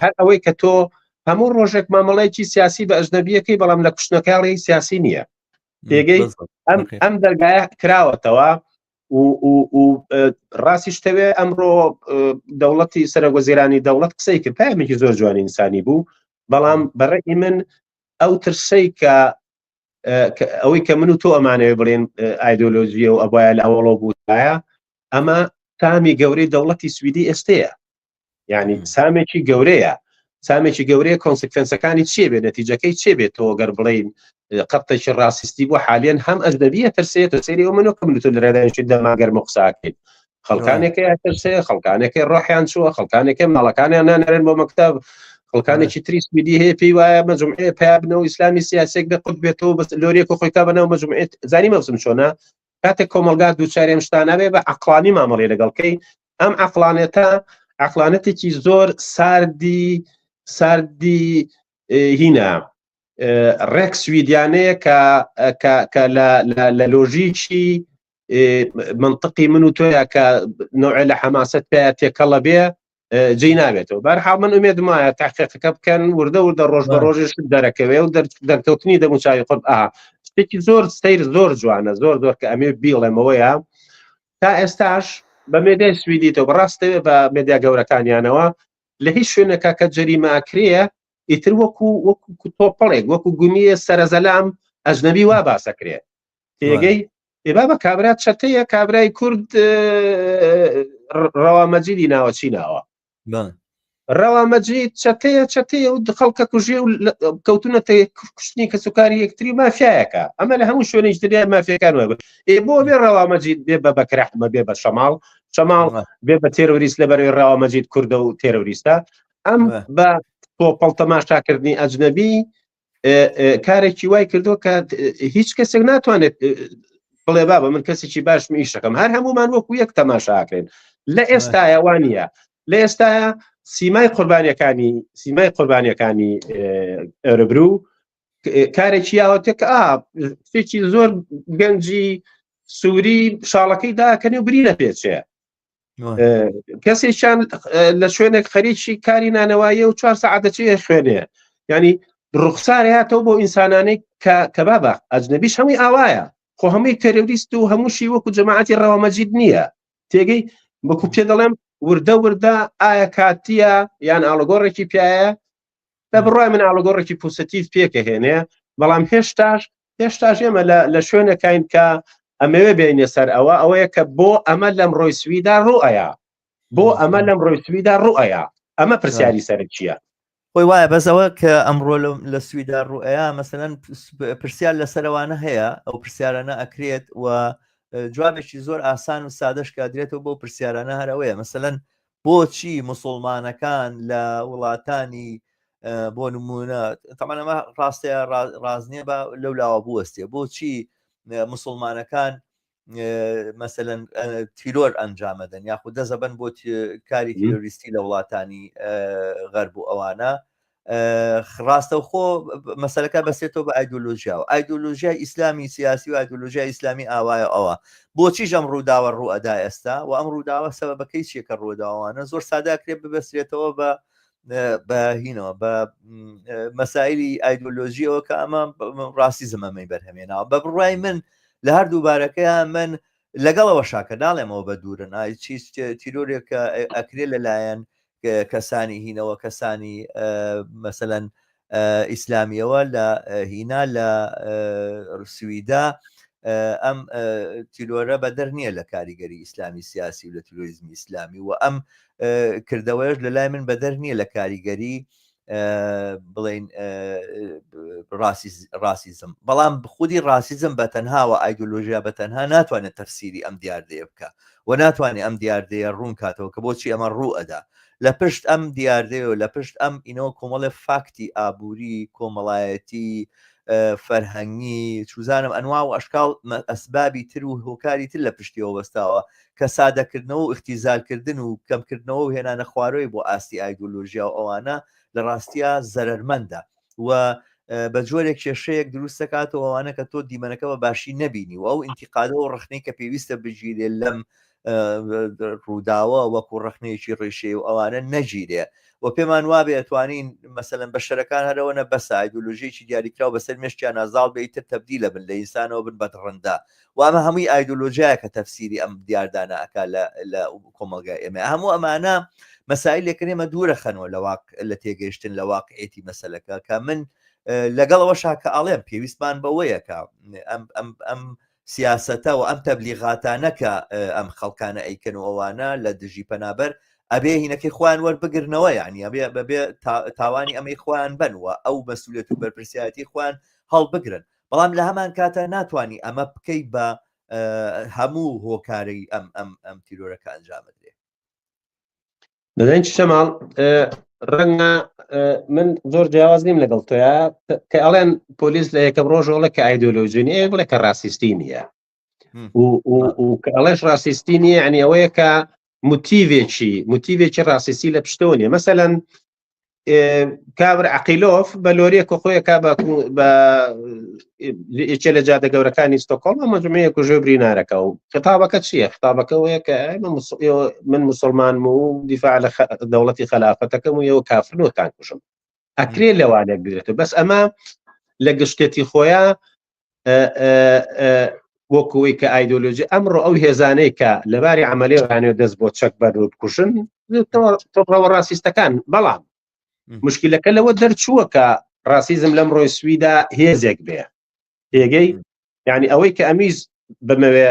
هەر ئەوەی کە تۆ هەموو ڕۆژێک مامەڵەیەکی سیاسی بە ئەجنەبیەکەی بەڵام لە کوشتنەکەڵی سیاسی نییە تێگەی ئەم دەرگایە کراوەتەوە و ڕاستی شتەوێ ئەمڕۆ دەوڵەتی سەرۆکوەزیرانی دەوڵەت قسەی کرد پامێکی زۆر جوانی ئینسانی بوو بەڵام بەڕێی من ئەو ترسەی کە ئەوەی کە من و تۆ ئەمانەوێ بڵێن ئایدۆلۆژیە و ئەوایە لە ئەوڵۆ بووایە ئەمە تامی گەورەی دەوڵەتی سویدی ئێستەیە یعنی سامێکی گەورەیە کۆنسیکوێنسەکانی چێ بێ نەتیجەکەی چێ بێت تۆ گەر بڵین قەتێکی ڕاستیستی بۆ حالیان هەم ئەجنەبیە ترسێت سەیری ئەو منۆ کەم تۆ لەرێدانشی دەماگەرمە قساکەیت خەڵکانێکی ترسێ خەڵکانێکی ڕۆحیان چووە خەڵکانێکی ماڵەکانیان نانەرێن بۆ مەکتەب خەڵکانێکی تری سویدی هەیە پێی وایە مەجموعەیە پیا بنەوە ئیسلامی سیاسێک بێ قوت بێتەوە بەس لۆرێک و خۆیتا بنەوە مەجموعێت زانی مەوسم چۆنە کاتێک کۆمەلگا دووچارێ ئەم شتانە بێ بە عەقڵانی مامەڵێ لەگەڵکەی ئەم عەقڵانەتێکی زۆر ساردی هینە ڕێک سویدیانەیە کە لە لۆژیکی منطقی من و تۆیە کە نوعێ لە حەماست پێ تێکەڵە بێ جێی نابێتەوە بەرحاڵ من ئومێدم وایە تاقیقەکە بکەن وردە ڕۆژ بە ڕۆژێش دەرەکەوێ و دەرکەوتنی دەموچاوی قورب شتێکی زۆر سەیر زۆر جوانە زۆر کە ئەمێ بیڵێمەوەیە تا ئێستاش بە مێدیای سویدیتەوە بەڕاستەوێ بە مێدیا گەورەکانیانەوە لە هیچ شوێنەکە کە جەریمەکرێ ئیتر وەکو تۆپەڵێک وەکو گومیە سەرەزەلام ئەجنەبی وا باسەکرێ تێگەی ئێبا بە کابرات چەتەیە کابرای کورد ڕەوامەجیدی ناوە چی ناوە ڕەوامەجید چەتەیە و خەڵکە کوژێ و کەوتونەتە کوشتنی کە سوکاری یەکتری مافیایەکە ئەمە لە هەموو شوێنێک دنیای مافیەکان وە بۆ بێ ڕەوامەجید بێ بە بەکرەحمە بێ بە شەماڵ بێ بە تێرۆریست لەبەرەوەی ڕەوامەجید کوردە و تێرۆریستە ئەم بە تۆپەڵ تەماشاکردنی ئەجنەبی کارێکی وای کردووە کە هیچ کەسێک ناتوانێت بڵێ بابە من کەسێکی باشم ئیشەکەم هەر هەمومان وەکو یەک تەماشاکرێن لە ئێستایە وانە لە ئێستایە سیمای قوربانیەکانی ئەرەبرو کارێکی یاوەتێک شتێکی زۆر گەنجی سووری شاڵەکەی داکەنی و بری لە پێچێ کەسێکیان لە شوێنێک خەریکی کاری نانەواییە و 4 سەعاتەچی خوێنێ ینی ڕوخسارەیەتەوە بۆ ئینسانانەی کە بابە ئەجنەبیش هەمووی ئاوایە خۆ هەمووی تێرۆریست و هەمووشی وەکو جەماعەتی ڕەوامەجید نییە تێگەی بەکو پێ دەڵێم وردە ئایا کاتیە یان ئاڵۆگۆڕێکی پیاە لە بڕای من ئاڵۆگۆڕێکی پوسەتیڤ پێکە هێنێ بەڵام هێشتاش ئێمە لە شوێنەکەین کە ئەمەوێ بێنێ سەر ئەوەیە کە بۆ ئەمە لەم ڕۆی سویدا ڕوئەیە ئەمە پرسیاری سەر چییە خۆی وایە بەسەوە کە ئەمڕۆ لە سویدا ڕوئەیە مەسەلەن پرسیار لەسەرەوانە هەیە ئەو پرسیارانە ئەکرێت و جوابێکی زۆر ئاسان و سادەش کادرێتەوە بۆ پرسیارانە هەرەوەیە مەسەلەن بۆچی موسڵمانەکان لە وڵاتانی بۆ نمونە تەمانەمە ڕاستەیە ڕازنیە بە لەو لاوە بوەستێ بۆچی موسڵمانەکان مەسەلەن تیرۆر ئەنجامەدەن یاخود دەزەبن بۆ کاری تیرۆریستی لە وڵاتانی غەرب و ئەوانە ڕاستەوخۆ مەسەلەکە بەسێتەوە بە ئایدۆلۆژیاوە ئایدۆلۆژیای ئیسلامی سیاسی و ئایدۆلۆژیای ئیسلامی ئاوایە ئەوە بۆچیش ئەم ڕووداوە ڕوئەدا ئێستا و ئەم ڕووداوە سەبەبەکەی چیەکە ڕووداوانە زۆر ساداکرێت ببەسرێتەوە بە هینەوە بە مەسائلی ئایدۆلۆژیەوە کە ئەمە ڕاستیزم ئەمەی بەرهەمێناوە بە بڕای من لە هەردوو بارەکەیان من لەگەڵەوە شاکە ناڵێمەوە بە دوورن چی تیرۆرێکە ئەکرێت لەلایەن کەسانی هینەوە کەسانی مەسەلەن ئیسلامیەوە لە هینا لە سویدا ئەم تیرۆرە بەدەر نییە لە کاریگەری ئیسلامی سیاسی و لە تیرۆریزمی ئیسلامی و ئەم کردەوەش لەلای من بەدەر نییە لە کاریگەری بڵین ڕاسیزم بەڵام خودی ڕاسیزم بە تەنهاوە ئایدۆلۆژیا بە تەنها ناتوانێت تەفسیری ئەم دیاردەیە بکە و ناتوانێت ئەم دیاردەیە ڕوون کاتەوە کە بۆچی ئەمە ڕوئەدا لە پشت ئەم دیاردەیە و لە پشت ئەم ئینەوە کۆمەڵێ فاکتی ئابووری کۆمەڵایەتی فەرهەنگی چوزانم ئەنوا و ئەشکال ئەسبابی تر و هۆکاری تر لە پشتیەوە بەستاوە کە سادەکردنەوە و اختیزالکردن و کەمکردنەوە و هێنانە خوارەوەی بۆ ئاستی ئایدۆلۆژیا و ئەوانە لە ڕاستیە زەرمەندە و بە جۆرێک کێشەیەک دروست دەکاتەوە ئەوانە کە تۆ دیمەنەکە بە باشی نەبینی و ئەو ئینتیقادەوە و ڕخنەی کە پێویستە بگیرێ لەم ڕووداوە وەکو ڕخنەیەکی ڕێشێ و ئەوانە نەگیرێ و پێمان وابێ ئەتوانین مەسەلەن بەشەرەکان هەرەوەنە بەسە ئایدۆلۆژیەکی دیاریکراوە بەسەر مێشتیان نازاڵ بێتتر تەبدیلە بن لە ئینسانەوە بن بەدڕندا و ئەمە هەمووی ئایدۆلۆژیایە کە تەفسیری ئەم دیاردانە ئەکا لە کۆمەلگای ئێمە هەموو ئەمانە مەسائلێکن ئێمە دوورە خەنەوە لە تێگەیشتن لە واقعێتی مەسەلەکە کە من لەگەڵەوە شاکە ئاڵێم پێویستمان بەوەیەکە ئەم سیاسەتە و ئەم تەبلیغاتانەکە ئەم خەڵکانە ئەیکەن و ئەوانە لە دژی پەنابەر ئەبێ هینەکەی خوان وەربگرنەوە یعنی بەبێ تاوانی ئەمەی خوان بنوە ئەو مەسئولیت و بەرپرسیاتی خوان هەڵبگرن بەڵام لە هەمان کاتە ناتوانانی ئەمە بکەی بە هەموو هۆکارەی ئەم تیرۆرەکە ئەنجامدرێ دەزانین چ شەماڵ ڕەنگە من زۆر جیاواز نیم لەگەڵ تۆیە کە ئەڵێن پۆلیس لە یەکەم ڕۆژەوەڵە کە ئایدۆلۆژی نیە بڵێ کە ڕاسیستی نییە کە ئەڵێش ڕاسیستی نییە یعنی ئەوەیە کە موتیڤێکی ڕاسیستی لە پشتەوە نیە مەسەلەن کابر عقیلۆف بە لۆریەکە خۆیەکە یەکێ لە جادە گەورەکانی ستۆکۆڵم مەجموعەیەک و ژێ برینارەکە و خطابەکە چییە؟ خطابەکە وەیە کە من مسلمانم و دیفاع لە دەوڵەتی خەلافەتەکەم و ئێوە کافرن و تان کوشم ئەکرێ لەوانێک بگرێتەوە بەس ئەمە لە گشتێتی خۆیان وەکوەوەی کە ئایدۆلۆژی ئەمڕۆ ئەو هێزانەی کە لەباری عملی ڕانێ دەست بۆ چەک بەرود کوشن ڕەوە ڕاسیستەکان بەڵام مشکلەکە لەوە دەرچووە کە ڕاسیزم لەم ڕۆی سویدا هێزێک بێ تێگەی یعنی ئەوەی کە ئەمیز بمەوێ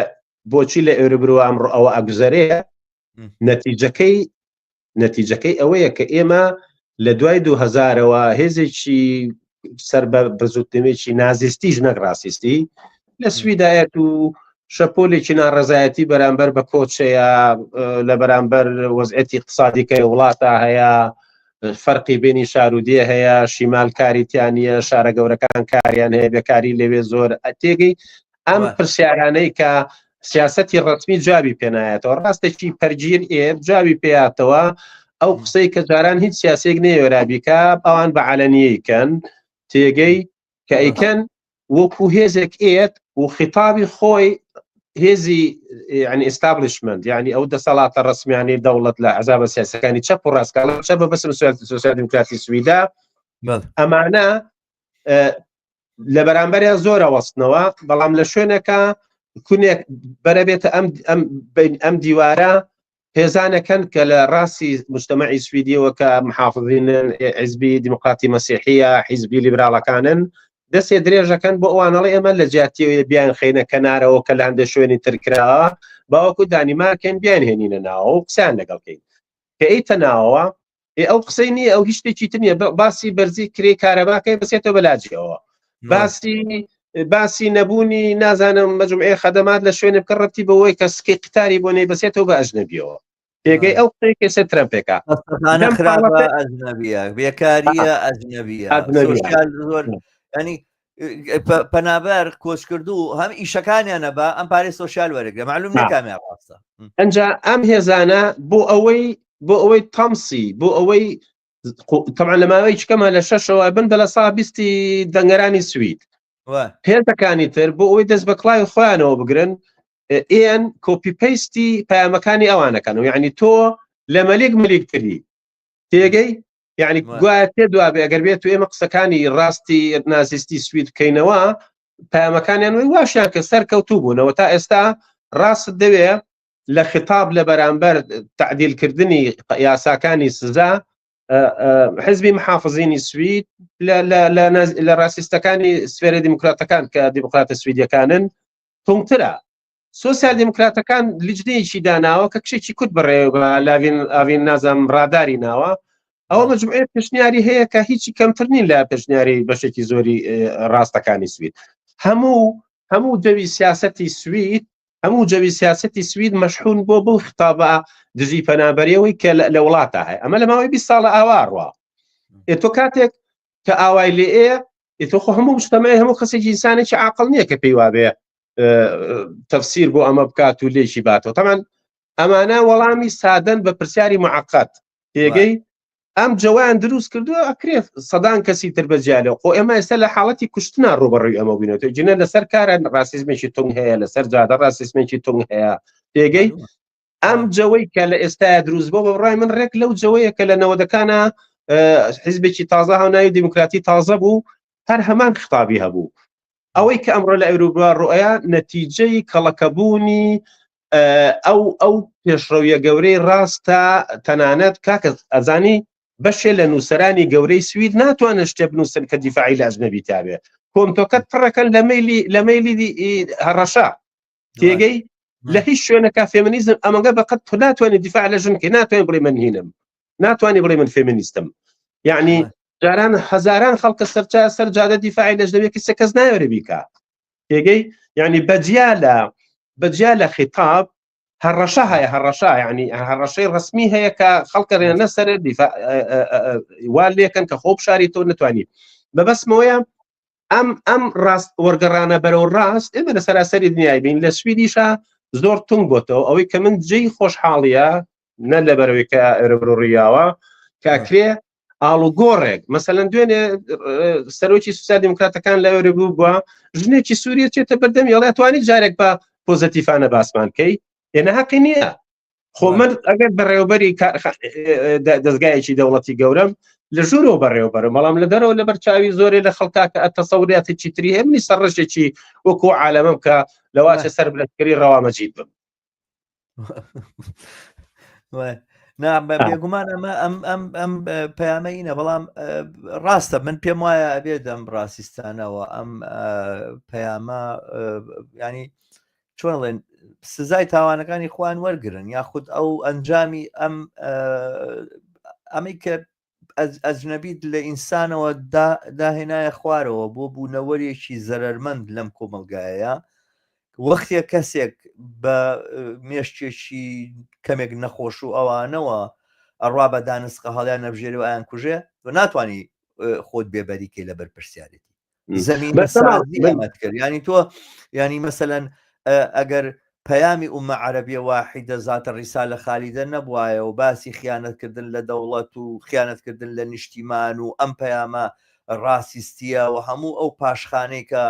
بۆچی لە ئێرەبرەوە ئەمڕۆ ئەوە ئەگوزارەیە نەتیجەکەی ئەوەیە کە ئێمە لە دوای 2000ەوە هێزێکی سەر بە زووتمێکی نازیستیش نەک ڕاسیستی لە سویدایەت و شەپۆلێکی ناڕەزایەتی بەرامبەر بە کۆچەیە لە بەرامبەر وەزعەتی اقتصادیکەی وڵاتە هەیە فەرقی بینی شارودیە هەیە شیمال کاریتیانە شارە گەورەکان کاریان هەیە بێکاری لەوێ زۆر ئەتێگەی ئەم پرسیارانەی کە سیاسەتی ڕەسمی جوابی پێنایەتەوە ڕاستێکی پەرگیر جوابی پێیاتەوە ئەو قسەی کە جاران هیچ سیاسێک نێوەرابیکە ئەوان بە عەلەنیەکەن تێگەی کە ئەیکەن وەکو هێزێک ئێت و خیتابی خۆی هێزی یعنی ئێستابلیشمنت یعنی ئەو دەسەڵاتە ڕسمیانی دەوڵەت لە عەزابە سیاسەکانی چەپ و ڕاستکاڵ چە بە بەسم سۆسیال دیموکراتی سویدا ئەمانە لە بەرامبەریان زۆرە وەستنەوە بەڵام لە شوێنەکە کونێک بەرەبێتە ئەم دیوارە هێزانەکەن کە لە ڕاستی مجتەمەعی سویدیەوە کە محافظینن حیزبی دیموکراتی مەسیحیە حیزبی لیبراڵەکانن دەستێ درێژەکەن بۆ ئەوانەڵی ئێمە لە جیاتیەوە بیان خینە کەنارەوە کە لە هەندە شوێنی ترکراوە باوەکو دانیمارکەن بیان هێنینە ناوە و قسەیان لەگەڵکەین کە ئەیتە ناوەوە ئەو قسەی نییە ئەو هیچ شتێکی تر نییە باسی بەرزی کرێ کارەباکەی بەسێتەوە بەلاجیەوە باسی نەبوونی نازانم مەجموعەیە خەدەمات لە شوێنە بکە ڕەتی بەوەی کە سکی قتاری بۆ نەی بەسێتەوە بە ئەژنەبیەوە تێگەی ئەو قسەی کێسە ترەمپێکە خراپە ئەژنەبیە بێکاریە ئەژنەبیە زۆر ینی پەنابەر کۆچکردو هەم ئیشەکانیانە بە ئەم پارەی سۆشیال وەرەگرە معلوم نەکامیان ڕاستە ئەنجا ئەم هێزانە بۆ ئەوەی تەمسی بۆ ئەوەی طبعا لە ماوەی چکەمە لە 6ەوە بن بە لە سا 20 دەنگەرانی سوید هێزەکانی تر بۆ ئەوەی دەست بە کڵاوی خۆیانەوە بگرن ئێن کۆپی پەیستی پەیامەکانی ئەوانەکەن و یعنی تۆ لە مەلیکتری تێگەی یعنی گوایە تێدوابێ ئەگەر بێت و ئێمە قسەکانی ڕاستی نازیستی سوید بکەینەوە پەیامەکانیان وی واشیان کە سەرکەوتوو بوونەوە تا ئێستا ڕاست دەوێ لە خطاب لە بەرامبەر تعدیلکردنی یاساکانی سزا حزبی محافظینی سوید لە ڕاسیستەکانی سفێرە دیموکراتەکان کە دیموکراتە سویدیەکانن تونگترە سۆسیال دیموکراتەکان لیجنەیەکی داناوە کە کشێکی کورد بڕێ ئاوین نازم ڕاداری ناوە ئەوە مجموعەیە پێشنیاری هەیە کە هیچی کەمتر نین لە پێشنیاری بەشێکی زۆری ڕاستەکانی سوید هەموو جەوی سیاسەتی سوید هەموو جەوی سیاسەتی سوید مەشحون بۆ بڵ خطابە دژی پەنابەریەوەی کە لە وڵاتە هەیە ئەمە لە ماوەی 20 ساڵە ئاواڕوە تۆ کاتێک کە ئاوای لێ تۆ خۆ هەموو مجتەمەی هەموو کەسێکی ئینسانێکی عاقڵ نییە کە پێی وابێ تەفسیر بۆ ئەمە بکات و لێکی باتەوە تەمان ئەمانە وەڵامی سادەن بە پرسیاری معقەت تێگەی ئەم جەوایان دروست کردووە ئەکرێت سەدان کەسی تر بەجیالەوە خۆ ئێمە ئێستا لە حاڵەتی کوشتنا ڕوبەڕووی ئەمە بینێتەوە جنە لەسەر کارە ڕاسیزمێکی تونگ هەیە لەسەر جادە ڕاسیزمێکی تونگ هەیە تێگەی ئەم جەوەی کە لە ئێستاە دروست بۆ بەڕای من ڕێک لەو جەوەیە کە لە نەوەدەکانە حیزبێکی تازە هاوناوی دیموکراتی تازە بوو هەر هەمان خطابی هەبوو ئەوەی کە ئەمڕۆ لە ئەوروپا ڕۆیە نەتیجەی کەڵەکەبوونی ئەو پێشڕەویە گەورەی ڕاستە تەنانەت کاکە ئەزانی بەشێ لە نووسەرانی گەورەی سوید ناتوانن شتێ بنووسن کە دیفاعی لە ئەجنەبی تابێ کۆمتۆکەت پڕەکەن لە مەیلی هەڕەشە تێگەی لە هیچ شوێنەکە فێمینیزم ئەمەگە بەقەت تۆ ناتوانێت دیفاع لە ژنکە ناتوانێت بڵێ من هینم ناتوانێت بڵێ من فێمینیستم یعنی جاران هەزاران خەڵکە سەر جادە دیفاعی لە ئەجنەبی کەس ناوێرە بیکە تێگەی یعنی بەجیا لە خطاب هەڕەشە هەیە هەڕەشە ینی هەڕەشەی ڕسمی هەیە کە خەڵکەڕێنە نەسەر وا لێکن کە خۆ بشاری تۆ نتوانیت بەبەسمەوەیە ئەم ڕاست وەرگەڕانە بەرەو ڕاست ئێمە لە سەراسەری دنیای بین لە سویدیشە زۆر تونگ بۆتەوە ئەوەی کە من جێی خۆشحاڵیە نە لە بەرەوەی کە ئەرەبڕڕیاوە کاکرێ ئاڵوگۆڕێک مەسەلەن دوێنێ سەرۆکی سوسیال دیموکراتەکان لە ئەوێ بوو بووە ژنێکی سووریە چێتە بەردەم یاڵێ توانیت جارێک بە پۆزتیفانە باسمانکەی ئێنە حەقی نییە خۆ من ئەگەر بەڕێوەبەری دەستگایەکی دەوڵەتی گەورەم لە ژوورەوە بەڕێوەبەرم بەڵام لە دەرەوە لە بەرچاوی زۆرێ لە خەڵکا کە تەسەوریاتێکی تری هەیە منی سەرڕژێکی وەکو عالەمەم کە لەواتە سەر بلەکەری ڕەوامەجید بم بێگومان ئەم پەیامەینە بەڵام ڕاستە من پێم وایە ئەبێت ئەم ڕاستیستانەوە ئەم پەیامە ینی چۆنڵێن سزای تاوانەکانی خوان وەرگرن یاخود ئەو ئەنجامی ئەمی کە ئەجنەبیت لە ئینسانەوە داهێنایە خوارەوە بۆ بوونەوەریەکی زەرمەند لەم کۆمەلگایە وەختێک کەسێک بە مێشتێکی کەمێک نەخۆش و ئەوانەوە ئەڕوا بە دانسقە هەڵیان نەبژێرەوە ئایان کوژێ و ناتوانانی خۆت بێبەریکەی لە بەر پرسیارەتی زەمینەت کرد ینی تۆ ینی مەسەلەن ئەگەر پەیامی ئومە عەرەبیە واحیدە زاتە ڕیسالە خالیدە نەبوایە و باسی خیانەتکردن لە دەوڵەت و خیانەتکردن لە نیشتیمان و ئەم پەیامە ڕاسیستیە و هەموو ئەو پاشخانەی کە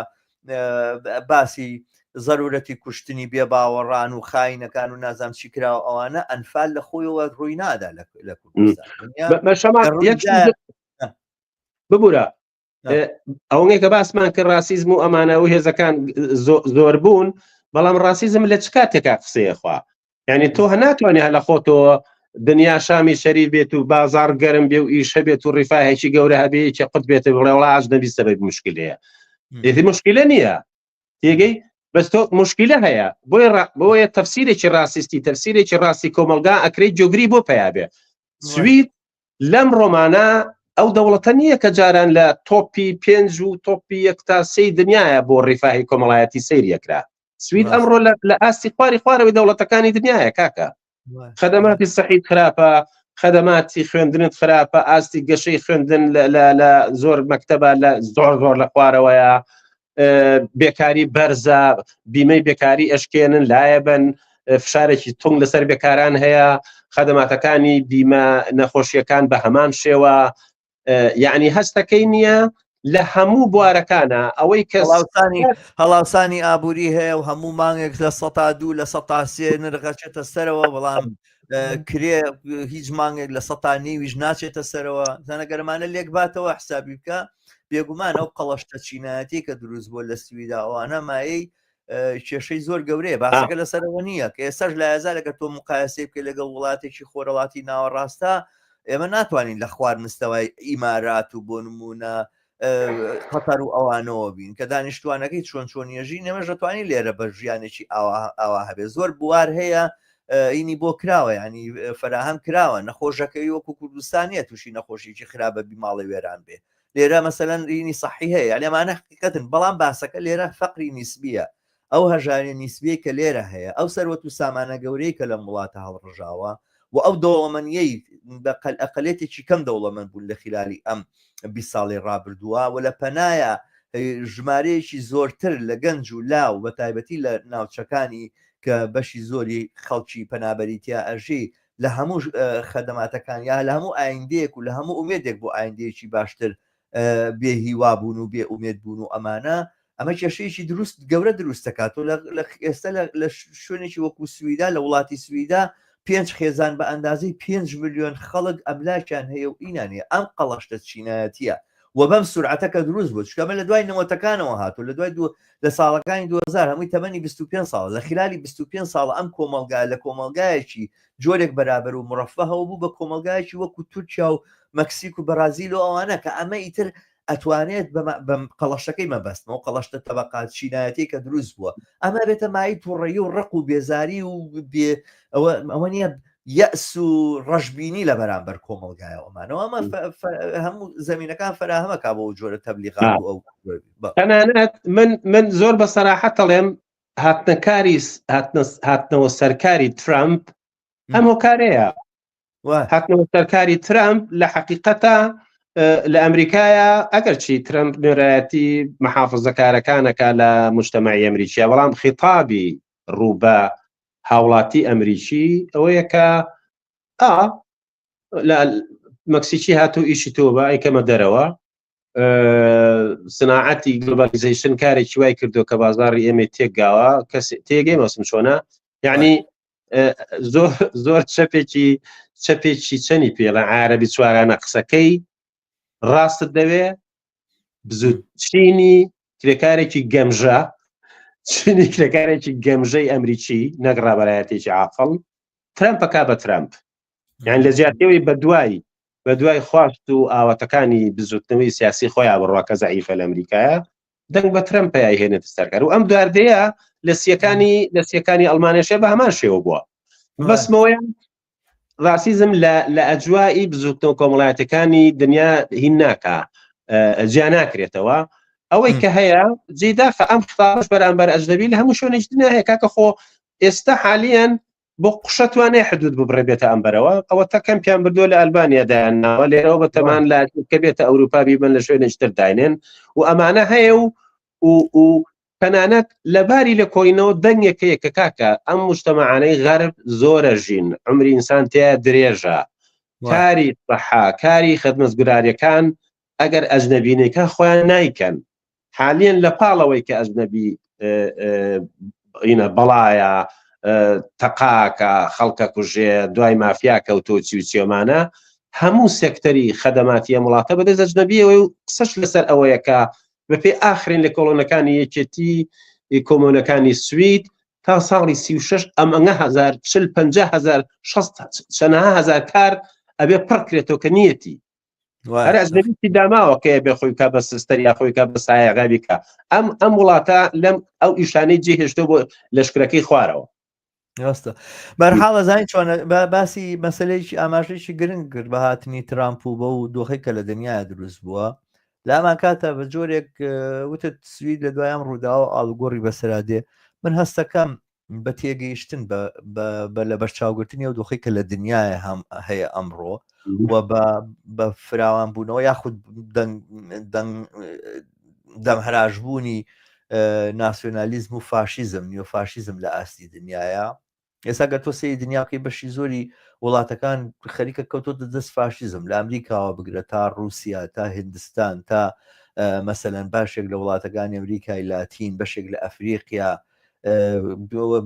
باسی ضرورەتی کوشتنی بێ باوەڕان و خاینەکان و نازام چی کراوە ئەوانە ئەنفال لە خۆیەوە ڕووی نادا لە کوردستان ببوورە ئەوەی کە باسمان کرد ڕاسیزم و ئەمانە و هێزەکان زۆر بوون بەڵام ڕاسیزم لە چ کاتێکا قسەیەخوا یعنی تۆ هەناتوانێ هە لە خۆتەوە دنیا شامی شەریف بێت و بازار گەرم بێ و ئیشە بێت و ڕیفاهێکی گەورە هەبێکی قوت بێتە بڵێ وڵاش نەبی سەبەبی مشکلەیە ئێتی مشکلە نییە تێگەی بەس تۆ مشکلە هەیە بۆیە تەفسیرێکی ڕاستیستی تەفسیرێکی ڕاستی کۆمەلگا ئەکرێت جۆگری بۆ پێیابێ سوید لەم ڕۆمانە ئەو دەوڵەتە نییە کە جاران لە تۆپی 5 و تۆپی 1 تا 3 دنیاە بۆ ڕیفاهی کۆمەڵایەتی سەیریەکرا سوید ئەمڕۆ لە ئاستی خواری خوارەوەی دەوڵەتەکانی دنیاە کاکە خەدەماتی سەحید خراپە خەدەماتی خوێندنت خراپە ئاستی گەشەی خوێندن لە زۆر مەکتەبە لە زۆر لە خوارەوەیە بێکاری بەرزە بیمەی بێکاری ئەشکێنن لایە بن فشارێکی تونگ لەسەر بێکاران هەیە خەدەماتەکانی بیمە نەخۆشیەکان بە هەمان شێوە یعنی هەستەکەی نییە لە هەموو بوارەکانە ئەوەی کە هەڵاوسانی ئابووری هەیە و هەموو مانگێک لە 102 لە 103 نرخەچێتە سەرەوە بەڵام کرێ هیچ مانگێک لە 100 ناچێتە سەرەوە زانەگەرمانە لێک باتەوە حسابی بکە بێگومان ئەو قەڵەشتە چینایەتی کە دروست بۆ لە سویدا ئەوانە مایەی کێشەی زۆر گەورەیە باسەکە لەسەرەوە نییە کە ئێساش لە ئازارەکە تۆ مقایسەی بکە لەگەڵ وڵاتێکی خۆرەڵاتی ناوەڕاستە ئێمە ناتوانین لە خواردنستەوەی ئیمارات و بۆ نمونە قەتەر و ئەوانەوە بین کە دانیشتوانەکەی چۆنیەژی نەمەش دەتوانین لێرە بە ژیانێکی ئاوا هەبێ زۆر بوار هەیە ئینی بۆ کراوە ینی فراهەم کراوە نەخۆشەکەی وەکو کوردستانیە تووشی نەخۆشیی خراپە بیماڵی وێران بێ لێرە مەسەلەن ڕینی صحی هەیە لێمانە حقیقەتن بەڵام باسەکە لێرە فەقری نیسبیە ئەو هەژاری نیسبیە کە لێرە هەیە ئەو سەروەت و سامانە گەورەی کە لەم وڵاتە هەڵڕژاوە و ئەو دەوڵەمەندیەی بەقەل ئەقلێتێکی کەم دەوڵەمەند بوون لە خلالی ئەم 20 ساڵی ڕابردووە و لە پەنایە ژمارەیەکی زۆرتر لە گەنج و لاو بە تایبەتی لە ناوچەکانی کە بەشی زۆری خەڵکی پەنابەریتیا ئەژی لە هەموو خەدەماتەکان یا لە هەموو ئایندەیەک و لە هەموو ئومێدێک بۆ ئایندەیەکی باشتر بێ هیوا بوون و بێ ئومێد بوون و ئەمانە ئەمە کێشەیەکی دروست گەورە دروست دەکات و ئێستا لە شوێنێکی وەکو سویدا لە وڵاتی سویدا 5 خێزان بە ئەندازەی 5 ملیۆن خەڵک ئەملاکیان هەیە و ئینانە ئەم قەڵەشتە چینایەتیە و بەم سورعەتەکە دروست بوو چکەمە لە دوای نەوەتەکانەوە هاتو لە دوای لە ساڵەکانی 2000 هەمووی تەمەنی 25 ساڵ لە خلالی 25 ساڵ ئەم کۆمەلگا لە کۆمەلگایەکی جۆرێک بەرابەر و مرەفەهەوە بوو بە کۆمەلگایەکی وەکو تورکیا و مەکسیک و بەرازیل و ئەوانە کە ئەمە ئیتر ئەتوانێت بەم قەڵەشەکەی مەبەستمەوە قەڵەشتە تەبەقات چینایەتی کە دروست بووە ئەمە بێتە مای تووڕێی و ڕق و بێزاری و ئەوە نییە یەس و ڕەشببینی لە بەرامبەر کۆمەلگایەوەمانەوە ئەمە هەموو زمینەکان فراهەمەکە بۆ جۆرە تەبلیغات و ئەو تەنانەت من زۆر بە سەراحەت دەڵێم هاتنەوە سەرکاری ترامپ ئەم هۆکارەیە هاتنەوە سەرکاری ترامپ لە حەقیقەتە لە ئەمریکایە ئەگەر چی ترامپ نوێرایەتی محافزەکارەکانەکە لە مجتەمەعی ئەمریکیە بەڵام خیتابی ڕووبە هاوڵاتی ئەمریکی ئەوەیە کە لە مەکسیکی هاتوو ئیشی تۆ بە ئەیکەمە دەرەوە سناعەتی گلۆبالیزیشن کارێکی وای کردو کە بازاڕی ئێمە تێکگاوە کەس تێگەی مەسم چۆنە یعنی زۆر چەپێکی چەنی پێڵە عارەبی چوارانە قسەکەی ڕاستت دەوێ چینی کرێکارێکی گەمژە چینی کرێکارێکی گەمژەی ئەمریکی نەک ڕابەرایەتێکی عاقڵ ترامپەکا بە ترامپ یان لە زیاترەوەی بە دوای خواست و ئاواتەکانی بزوتنەوەی سیاسی خۆیان بڕواکە زەعیفە لە ئەمریکایە دەنگ بە ترامپەیە هێنێتە سەرکار و ئەم دواردەیە لە سیەکانی ئەڵمانیەشێ بە هەمان شێوە بووە بەسمەوەیان ڕاسیزم لە ئەجوایی بزوتنەوە کۆمەڵایەتەکانی دنیا هین ناکە جیا ناکرێتەوە ئەوەی کە هەیە جێداخە ئەم خطابش بەرامبەر ئەجنەبی لە هەموو شوێنێک دنیا هەیە کاکە خۆ ئێستا حالیان بۆ قوشەتوانێ حدود ببڕێبێتە ئەمبەرەوە ئەوە تەکەم پیان بردووە لە ئەلبانیادایانناوە لێرەوە بەتەمان لە کە بێتە ئەوروپا بیبن لە شوێنێکتر داینێن و ئەمانە هەیە و تەنانەت لەباری لە کۆینەوە دەنگێکەیە کە کاکە ئەم مجتەمەعانەی غەرب زۆرە ژین عمری ئینسان تێیە درێژە کاری سەحا کاری خەدمەتگوزاریەکان ئەگەر ئەجنەبینێکە خۆیان نایکەن حالیان لە پاڵەوەی کە ئەجنەبی بەڵایە تەقاکە خەڵکە کوژێ دوای مافیا کەوتۆ چیوچێمانە هەموو سێکتەری خەدەماتیە وڵاتە بەدەست ئەجنەبیەوە و قسەش لەسەر ئەوەیە کە بەپێی ئاخرین لە کۆڵۆنەکانی یەکێتی کۆمۆنەکانی سوید تا ساڵی 36 ئەمەنگە 50,000 کار ئەبێ پڕکرێتەوە کە نیەتی هەر ئەجنەبی داماوە کە بێ خۆی کا بە سستەر یا خۆی کا بە سایەغابیکە ئەم وڵاتە لەم ئەو ئیشانەی جێهێشتۆ بۆ لەشکرەکەی خوارەوە ڕاستە بەرحاڵە زانین چۆن باسی مەسلەیەکی ئاماژەیەکی گرنگ کرد بە هاتنی ترامپ و بە و دۆخی کە لە دنیاە دروست بووە لامان کاتە بە جۆرێک وتت سوید لە دوایام ڕووداوە ئاڵگۆڕی بەسەرادێ من هەستەکەم بە تێگەیشتن بە لە بەرچاوگرتنی و دۆخی کە لە دنیاە هەیە ئەمڕۆ و بە فراوان بوونەوە یاخود دەمهراژبوونی ناسیۆنالیزم و فاشیزم نیۆفاشیزم لە ئاستی دنیاە ئێستا گە تۆ سەی دنیاکەی بەشی زۆری وڵاتەکان خەریکە کەوتۆتە دەست فاشیزم لە ئەمریکاوە بگرە تا رووسیا تا هندستان تا مەسەلەن باشێک لە وڵاتەکانی ئەمریکای لاتین بەشێک لە ئەفریقیا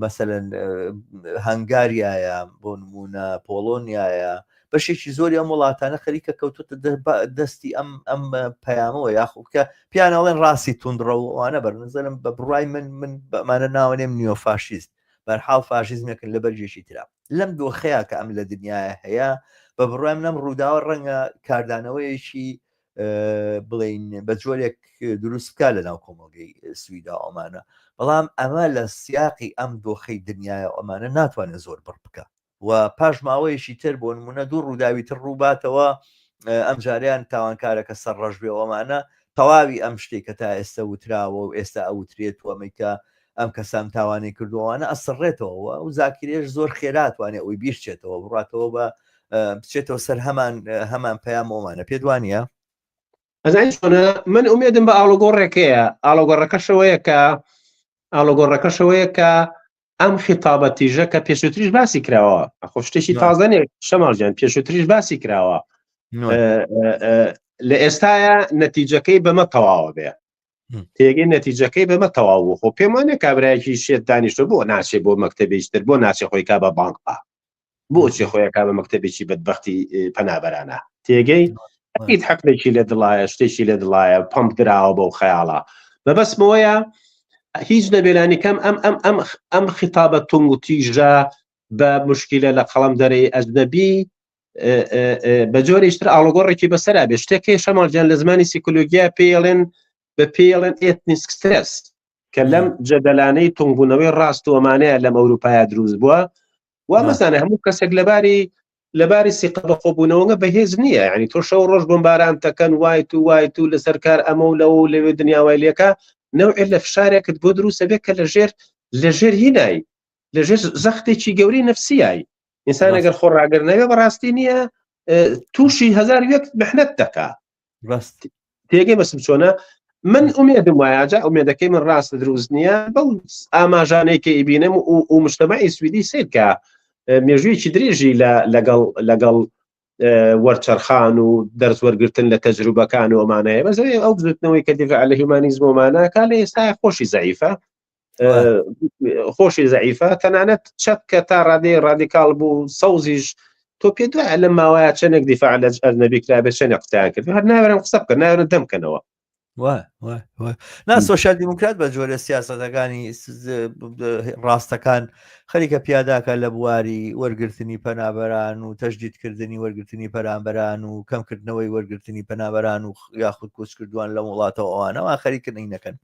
مەسەلەن هەنگاریایە بۆ نمونە پۆڵۆنیایە بەشێکی زۆری ئەم وڵاتانە خەریکە کەوتوتە دەستی ئەم پەیامەوە یاخودکە پیانەڵێن ڕاستی توندڕە و ئەوانە بەرنزەرم بە بڕای من بەمانە ناوەنێم نیۆفاشیست بەرحاڵ فاشیزمێکن لە بەرجێکی ترا لەم دۆخەیە کە ئەم لە دنیاە هەیە بە بڕای منەم ڕووداوە ڕەنگە کاردانەوەیەکی بڵین بە جۆرێک دروست بکە لە ناو کۆمەڵگەی سویدا ئەمانە بەڵام ئەمە لە سیاقی ئەم دۆخەی دنیاە ئەمانە ناتوانێت زۆر بڕ بکە و پاش ماوەیەشی تر بۆ نمونە دوو ڕووداوی تر ڕووباتەوە ئەم جاریان تاوانکارەکە سەرڕەش بێ ئەمانە تەواوی ئەم شتێک کە تا ئێستا وتراوە و ئێستا ئەوترێت وەمەیکە ئەم کەسام تاوانی کردووانە ئەسڕێتەوە و زاکرێش زۆر خێراتوانێ ئەوی بیرچێتەوە بڕاتەوە بە بچێتەوە سەر هەمان پەیامەوەمانە پێدوانە من ئومێدم بە ئاڵۆگۆڕێکەیە ئاڵۆگۆڕەکەشەوەیە کە ئەم خیتابەتیژە کە پێشووتریش باسی کراوە خۆ شتێکی تازەنێک شەماڵجان پێشووتریش باسی کراوە لە ئێستاە نەتیجەکەی بەمە تەواوە بێ تێگەی نەتیجەکەی بەمە تەواو خۆ پێم وانێ کابراایکی شێت دانیشتە بۆ ناچێ بۆ مەکتەبێکتر بۆ ناچێ خۆی کا بە بانکپا بۆچێ خۆیەکە بە مەکتەبێکی بەدبەختی پەنابەرانە تێگەی هیچ حەقێکی لە دڵایە شتێکی لە دڵایە پەمپ دراوە بۆ خەیاڵە بەبەسمەوەیە هیچ نەبێلانی کەم ئەم خیتابە تونگ و تیژە بە مشکلە لە قەڵەم دەرەی ئەجنەبی بە جۆرێکتر ئاڵۆگۆڕێکی بەسەرا بێ شتێکی شەماڵجان لە زمانی سیکۆلۆژیا پێڵێن ئێتنیک سترس کە لەم جەدەلانەی تونگبوونەوەی ڕاست و ئەمانەیە لەم ئەوروپایە دروست بووە وا مەزانە هەموو کەسێک لەباری سیقە بەخۆبوونەوەگە بەهێز نییە ینی تۆ شەو ڕۆژ بمباران تەکەن وایت و لەسەر کار ئەمە و لەوە لەوێ دنیاوای لێکە نەوعێ لە فشارێکت بۆ دروستە بێت کە لە ژێر لەژێر هینایی لەژێر زەختێکی گەورەی نەفسیایی ئینسان ئەگەر خۆڕاگەر نەوێ بەڕاستی نییە تووشی هەزار یەک محنەت دەکا تێگەی بەسم چۆنە من ئومێدم وایە جا ئومێدەکەی من ڕاستە دروست نییە بەو ئاماژانەیەکە ئیبینم و مجتەمەعی سویدی سیر کە مێژوویەکی درێژی لەگەڵ وەرچەرخان و دەرس وەرگرتن لە تەجروبەکان و ئەمانەیە بەزەوێ ئەو بزتنەوەی کە دیفاع لە هیومانیزم ومانە کا لە ئێستا خۆشی زەعیفە تەنانەت چەپ کە تا ڕادەی ڕادیکاڵ بوو سەوزیش تۆ پێ دوایە لەم ماوەیە چەندێک دیفاع لە ئەجنەبی کرابێت چەندێک قسەیان کرد هەر ناوێرن قسە بکەن ناوێرن دەمکەنەوە نا سۆشیال دیموکرات بە جۆرە سیاسەتەکانی ڕاستەکان خەریکە پیاداکە لە بواری وەرگرتنی پەنابەران و تەشدیدکردنی وەرگرتنی پەرامبەران و کەمکردنەوەی وەرگرتنی پەنابەران و یاخود کوچکردووان لە وڵاتەوە ئەوانەوە خەریکردنی نەکەن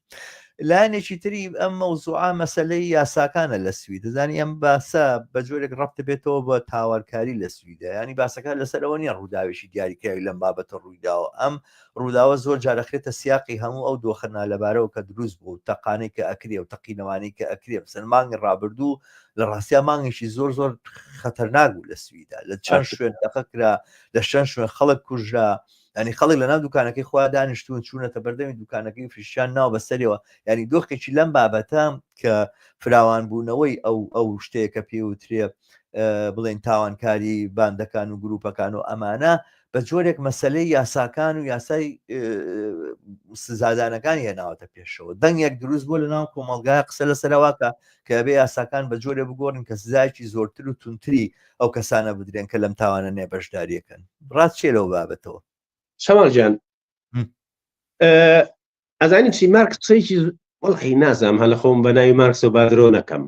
لایەنێکی تری ئەم مەوزوعە مەسەلەی یاساکانە لە سوید دەزانی ئەم باسە بە جۆرێک ڕەبتە بێتەوە بە تاوارکاری لە سویدە ینی باسەکان لەسەرەوە نیە ڕووداوێکی دیاریکراوی لەم بابەتە ڕوویداوە ئەم ڕووداوە زۆر جارەخرێتە سیاقی هەموو ئەو دۆخەنا لەبارەوە کە دروست بوو تەقانەی کە ئەکرێ و تەقینەوانی کە ئەکرێ بسن مانگی ڕابردوو لە ڕاستیا مانگێکی زۆر خەتەرناک بوو لە سویدا لە چەند شوێن دەقەکرا لە چەند شوێن خەڵک کوژرا ینی خەڵک لە ناو دوکانەکەی خوا دانیشتوون چوونەتە بەردەمی دوکانەکەی فریشیان ناو بەسەریەوە ینی دۆخێکی لەم بابەتە کە فراوانبوونەوەی ئەو شتەیە کە پێوترێ بڵێن تاوانکاری باندەکان و گروپەکان و ئەمانە بە جۆرێک مەسەلەی یاساکان و یاسای سزادانەکانی هێناوەتە پێشەوە دەنگێک دروست بووە لە ناو کۆمەڵگای قسە لەسەرەوەکە کە بێ یاساکان بە جۆرێ بگۆڕن کە سزایکی زۆرتر و تونتری ئەو کەسانە بدرێن کە لەم تاوانە نێ بەشداریەکەن ڕاست چێ لەو بابەتەوە شەماڵ جان ئەزانین چی مارکس قسەیەکی وەڵی نازانم هەلە خۆم بە ناوی مارکس و بادرۆ نەکەم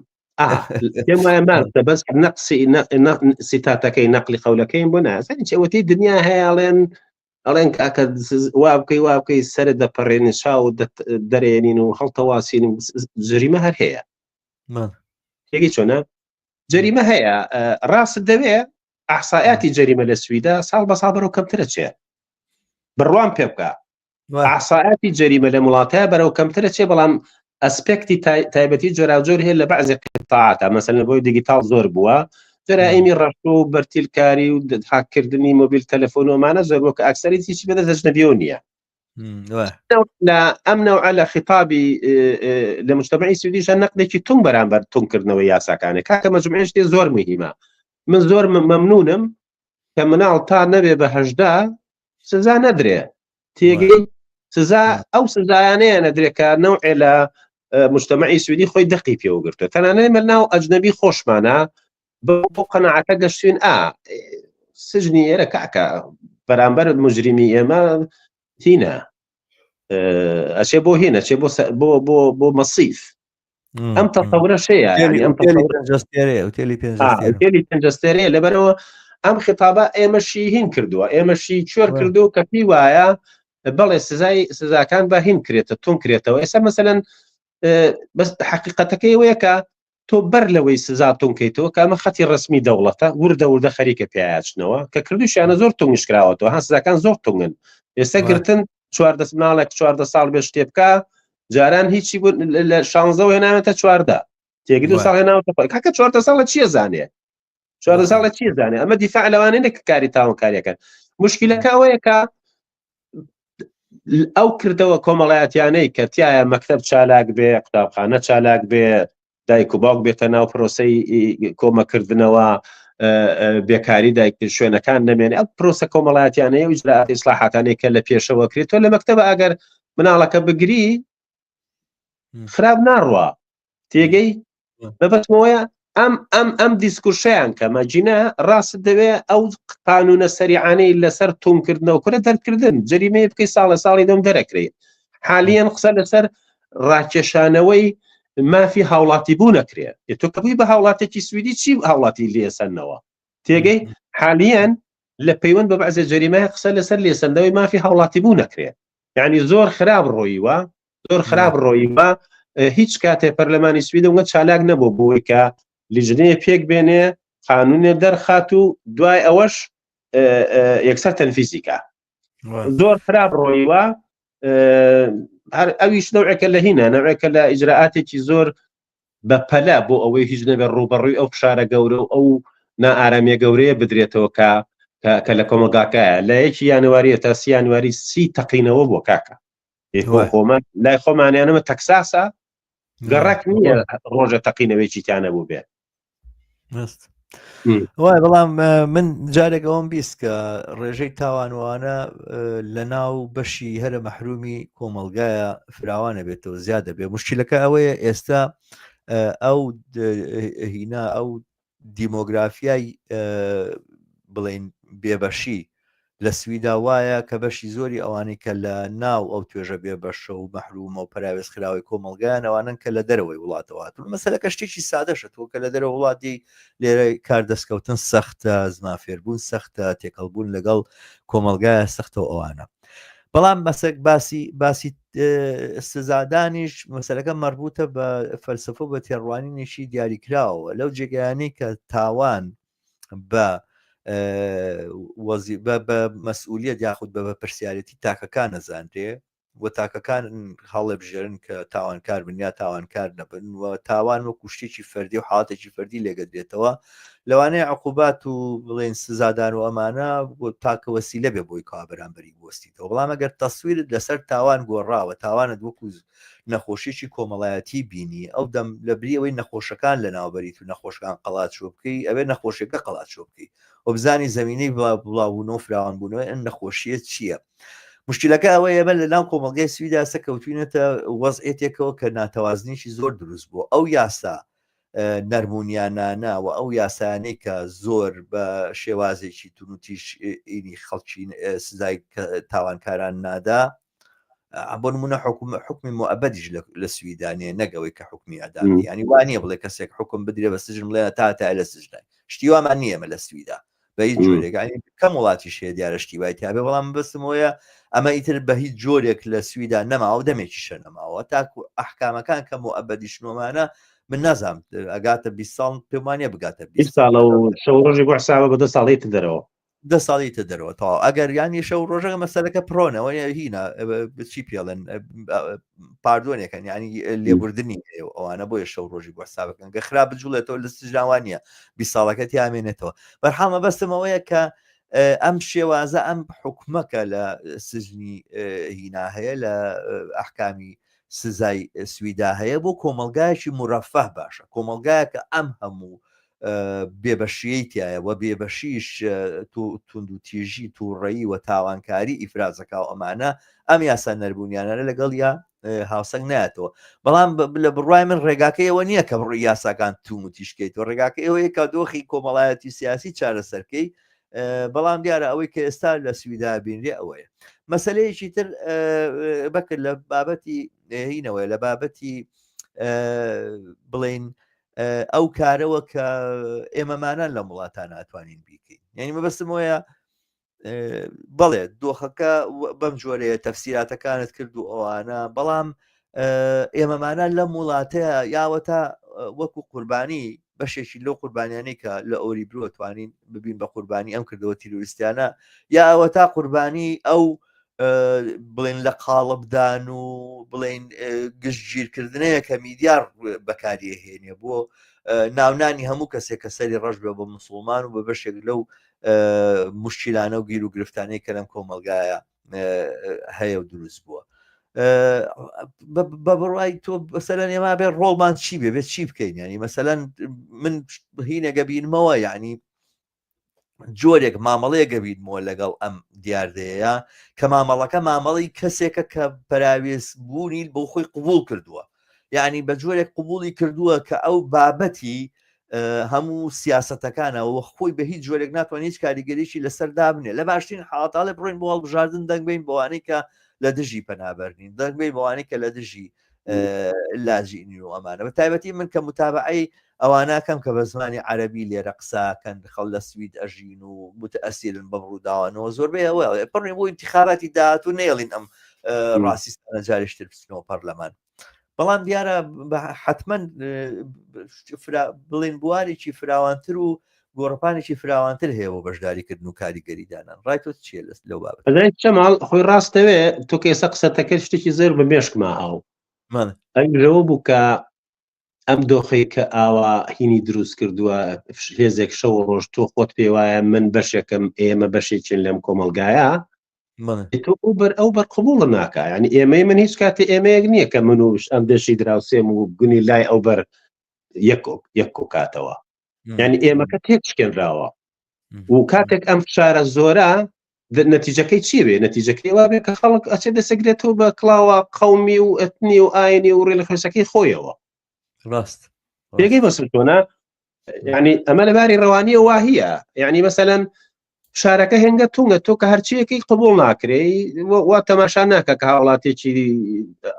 پێم وایە مارکسە بەس سیتاتەکەی نەقلی قەولەکەیم بۆ نازانین چ ئەوەتەی دنیا هەیە ئەڵێن کاکە وا بکەی سەرت دەپەڕێنی چاو دەرێنین و هەڵتەواسین جریمە هەر هەیە تێگەی چۆنە جریمە هەیە ڕاست دەوێت ئەحسایاتی جەریمە لە سویدا ساڵ بە ساڵ بەرەو کەمترە چێ بڕوان پێ بکە ئەحسایاتی جەریمە لە وڵاتەیە بەرەو کەمترە چێ بەڵام ئەسپێکتی تایبەتی جۆراوجۆر هەیە لە بەعزێ قتاعاتە مەسەلەن بۆی دیجیتال زۆر بووە جەرائیمی ڕەشت و بەرتیلکاری و هاکردنی مۆبیل تەلەفۆن ومانە زۆر وەکە ئەکسەریت هیچی بەدەست ئەجنەبیەوە نییە ئەم نەوعە لە خیتابی لە مجتەمەعی سویدیشە نەقدێکی تونگ بەرامبەر تونگکردنەوەی یاساکانە کاکە مەجموعەی شتێ زۆر موهیمە من زۆر مەمنونم کە مناڵ تا نەبێ بە 18 سزا نەدرێ تێگەی سزا ئەو سزایانەیە نەدرێکە نەوعێ لە مجتەمەعی سویدی خۆی دەقی پێوەگرتووە تەنانەت من ناو ئەجنەبی خۆشمانە بۆ قەناعەتە گەشتوین سجنی ئێرە کاکە بەرامبەر مجریمی ئێمە هینە ئەچێ بۆ هینە چێ بۆ مەسیف ئەم تەسەورە شەیە ئوتێلی پێنجەستێرەیە لەبەرەوە ئەم خیتابە ئێمەشی هین کردووە ئێمەشی کوێر کردو کە پێی وایە بەڵێ سزاکان بە هین کرێتە تون کرێتەوە ئێستا مەسەلەن بەس حقیقەتەکەی وەیە کە تۆ بەر لەوەی سزا تونکەیتەوە کە ئەمە خەتی ڕسمی دەوڵەتە وردە خەریکە پێیاچنەوە کە کردوشیانە زۆر تونگشکراوەتەوە هەن سزاکان زۆر تونگن ئێستا گرتن 14 ماڵێک 14 ساڵ بێ شتێ بکە جاران هیچی لە 16 هێنامێتە 14 تێگەی 2 ساڵ هێناوەتە کاکە 14 ساڵە چیە زانێ 14 ساڵە چیە زانێ ئەمە دیفاع لەوانەیە کە کاری تاوانکاریەکەن مشکلەکە ئەوەیە کە ئەو کردەوە کۆمەڵایەتیانەی کە تایە مەکتەب چالاک بێ قوتابخانە چالاک بێ دایک و باوک بێتە ناو پرۆسەی کۆمەکردنەوە بێکاری دایک شوێنەکان نەمێنێ ئەو پرۆسە کۆمەڵایەتیانەیە و ئیجراعات ئیسلاحاتانەی کە لە پێشەوە کرێتەوە لە مەکتەبە ئەگەر مناڵەکە بگری خراپ ناڕوا تێگەی بەبەتمەوەیە ئەم دیسکورشیان کە مەجینە ڕاست دەوێت ئەو قانونە سەریعانەی لەسەر تونکردنەوە کورە دەرکردن جەریمەیە بکەی ساڵی دەم دەرەکرێت حالیان قسە لەسەر ڕاکێشانەوەی مافی هاوڵاتی بوو نەکرێت تۆ کەبووی بە هاوڵاتێکی سویدی چی هاوڵاتی لێسەنەوە تێگەی حالیان لە پەیوەند بە بەعزە جەریمەیە قسە لەسەر لێسەندەوەی مافی هاوڵاتی بوو نەکرێت یعنی زۆر خراپ ڕۆیوە هیچ کاتێ پەرلەمانی سویدە وڵە چالاک نەبوو بۆی کە لیژنەیە پێک بێنێ قانونێ دەرخات و دوای ئەوەش یەکسەر تەنفیزیکە زۆر خراپ ڕۆیوە هەر ئەویش نەوعێکە لە هینە نەوعێکە لە ئیجراعاتێکی زۆر بە پەلا بۆ ئەوەی هیچ نەبێ ڕوبەڕووی ئەو فشارە گەورە و ئەو نائارامیە گەورەیە بدرێتەوە کە لە کۆمەلگاکایە لە 1 یانواری تا 30 یانواری 30 تەقینەوە بۆ کاکە خۆمان لای خۆمانیانەمە تەکساسە گەڕک نییە ڕۆژە تەقینەوەیکی تیانە بوو بێ وای بەڵام من جارێک ئەوم بیست کە ڕێژەی تاوانوانە لە ناو بەشی هەرە مەحرومی کۆمەلگایە فراوانە بێتەوە زیادە بێ مشکلەکە ئەوەیە ئێستا ئەو هینا ئەو دیمۆگرافیای بڵێن بێبەشی لە سویدا وایە کە بەشی زۆری ئەوانەی کە لە ناو ئەو توێژە بێبەشە و مەحرومە و پراوێز خراوی کۆمەلگایان ئەوانن کە لە دەرەوەی وڵاتەوە مەسەلەکە شتێکی سادەشە تۆ کە لە دەرەوە وڵاتی لێرە کاردەستکەوتن سەختە زمافێربوون سەختە تێکەڵبوون لەگەڵ کۆمەلگایە سەختەوە ئەوانە بەڵام مەسەک باسی سزادانیش مەسەلەکە مربوطە بە فەلسفە بە تێڕوانینێکی دیاریکراوە لەو جێگەیانەی کە تاوان بە بە مەسئولیت یاخود بە پرسیارەتی تاکەکان نەزانرێ و تاکەکان هەڵێ بژێرن کە تاوانکار بن یا تاوانکار نەبن و تاوان وەکو شتێکی فەردی و حاڵەتێکی فەردی لێگەدرێتەوە لەوانەیە عقوبات و بڵێن سزادان و ئەمانە بۆ تاکە وەسیلە بێ بۆی کا بەرامبەری بوەستیتەوە بەڵام ئەگەر تەسویرت لەسەر تاوان گۆڕاوە تاوانت وەکو نەخۆشیی کۆمەڵایەتی بینی ئەو دەم لە بریەوەی نەخۆشەکان لە ناوبەریت و نەخۆشەکان قەڵات شۆ بکەی ئەوێ نەخۆشیەکە قەڵات شۆ بکەی و بزانی زمینەی بڵاوبوونەوە و فراوانبوونەوە ئەم نەخۆشیە چییە مشکلەکە ئەوەیە ئێمە لە ناو کۆمەلگای سویدا سەکەوتوینەتە وەزعێتێکەوە کە ناتەوازنیی زۆر دروست بوو ئەو یاسا نەرمونیانانە و ئەو یاسانەی کە زۆر بە شێوازێکی تونوتیش ئینی خەڵکی سزای تاوانکاران نادا بۆ نمونە حکمی مؤبەدیش لە سویدانێ نەگەوەی کە حکمی ئەدامی ینی وانە بڵێ کەسێک حکم بدرێ بە سژن بڵێ تا لە سژنای شتی وامان نییە ئەمە لە سویدا بە هیچ جۆرێک کەم وڵاتی شێ دیارەشتی وای تابێ بەڵام بەسمەوەیە ئەمە ئیتر بە هیچ جۆرێک لە سویدا نەماوە دەمێکی شە نەماوە تاکو ئەحکامەکان کە مؤبەدی شنۆمانە من نازام ئەگاتە 20 ساڵ پێمانە بگاتە 20 ساڵ و شەو ڕۆژی بۆ حسابە بە 2 ساڵی دەرەوە 10 ساڵی تە دەرەوە تا ئەگەر یانی شەو ڕۆژەکە مەسەلەکە پرۆنەوە هینە چی پێڵێن پاردۆنێکەکەن ینی لێبوردنی ئەوانە بۆیە شەو ڕۆژی بۆ حسابەکەن گە خراپ بجوڵێتەوە لە سژاوانە 20 ساڵەکەتی ئامێنێتەوە بەرحاڵمە بەستمەوەیە کە ئەم شێوازە ئەم حکومەکە لە سژنی هینا هەیە لە ئەحکامی سزای سویدا هەیە بۆ کۆمەلگایەکی مرەفەه باشە کۆمەلگایەکە ئەم هەموو بێبەشیەی تایە و بێبەشیش تونند و تیژی تووڕەیی و تاوانکاری ئیفرازەکە و ئەمانە ئەم یاسا نەربوونیانە لەگەڵ یا هاوسەنگ نایەتەوە بەڵام لە بڕای من ڕێگاکەیەوە نییە کە بڕووی یاساکان توم و تیشکەیتەوە ڕێگاکە ئەوەیە کە دۆخی کۆمەڵایەتی سیاسی چارەسەرکەی بەڵام دیارە ئەوەی کە ئێستا لە سویدا بینرێ ئەوەیە مەسلەیەکی تر بەکرد لە بابەتی هینەوەی لە بابەتی بڵین ئەو کارەوە کە ئێمەمانان لە وڵاتان ناتوانین بیکەین یعنی مەبەستمەوەیە بەڵێ دۆخەکە بەم جۆرەیە تەفسیراتەکانت کرد و ئەوانە بەڵام ئێمەمانان لەم وڵاتەیە یاوەتا وەکو قوربانی بەشێکی لەو قوربانیانەی کە لە ئەوری برۆ توانین ببین بە قوربانی ئەم کردەوە تیرۆریستیانە یا ئەوەتا قوربانی ئەو بڵێن لە قاڵبدان و بڵێن گشتگیرکردنەیە کە میدیار بەکاری هێنێ بۆ ناونانی هەموو کەسێک کە سەری ڕەش بێ بە موسڵمان و بە بەشێک لەو مشکلانە و گیر و گرفتانەی کە لەم کۆمەلگایە هەیە و دروست بووە بە بڕای تۆ بەسەرەن ئێمە بێ ڕۆڵمان چی بێ بێت چی بکەین ینی مەسەلەن من هینەگە بینمەوە یعنی جۆرێک مامەڵەیە گەبیینمەوە لەگەڵ ئەم دیاردەیە کە مامەڵەکە مامەڵی کەسێکە کە پراوێز بوونی بۆ خۆی قبول کردووە یعنی بە جۆرێک قبولی کردووە کە ئەو بابەتی هەموو سیاسەتەکانەوە خۆی بە هیچ جۆرێک ناتوانێت هیچ کاریگەریشی لەسەر دابنێ لە باشترین حاڵەتاڵێ بڕۆین بۆ هەڵبژاردن دەنگ بین بۆوانەی کە لە دژی پەنابەرنین دەنگ بین بۆوانەی کە لە دژی لاژینی و ئەمانە بە تایبەتی من کە متابعەی ئەوانەکەم کە بە زمانی عەرەبی لێرە قساکەن خەڵ لە سوید ئەژین و متەئەسیرن بە ڕووداوانەوە زۆربەی ئەوە پڕی بۆ انتخاباتی داهات و نێڵین ئەم ڕاستیستانە جارێشتر بچنەوە پەرلەمان بەڵام دیارە حتمما بڵێن بوارێکی فراوانتر و گۆڕپانێکی فراوانتر هەیە بۆ بەشداریکردن و کاریگەریدانان ڕای تۆ چیە لەو بابەت چەماڵ خۆی ڕاستەوێ تۆ کە ئێستا قسەتەکە شتێکی زۆر بە مێشکما هاو ئەنگەوە بوو کە ئەم دۆخەی کە ئاوا هینی دروست کردووە هێزێک شەو ڕۆژ تۆ خۆت پێ وایە من بەشێکم ئێمە بەشێکین لەم کۆمەلگایە تۆ ئەو بەر قبوڵ ناکە ینی ئێمەی من هیچ کاتێ ئێمەیەک نییە کە منوش ئەم دەشی دراوسێم و گونی لای ئەو بەر یەک کاتەوە ینی ئێمەکە تێکشکێنراوە و کاتێک ئەم فشارە زۆرە نەتیجەکەی چی بێ نەتیجەکەی وا بێ کە خەڵک ئەچێ دەسەگرێتەوە بە کڵاوە قەومی و ئەتنی و ئاینی و ڕێ لە خۆشەکەی خۆیەوە ڕاست پێگەی بەسم تۆنا ینی ئەمە لەباری ڕەوانیە واهەیە یعنی مەسەلەن شارەکە هێنگە تونگە تۆ کە هەرچیەکەی قبول ناکرێ وا تەماشا ناکە کە وڵاتێکی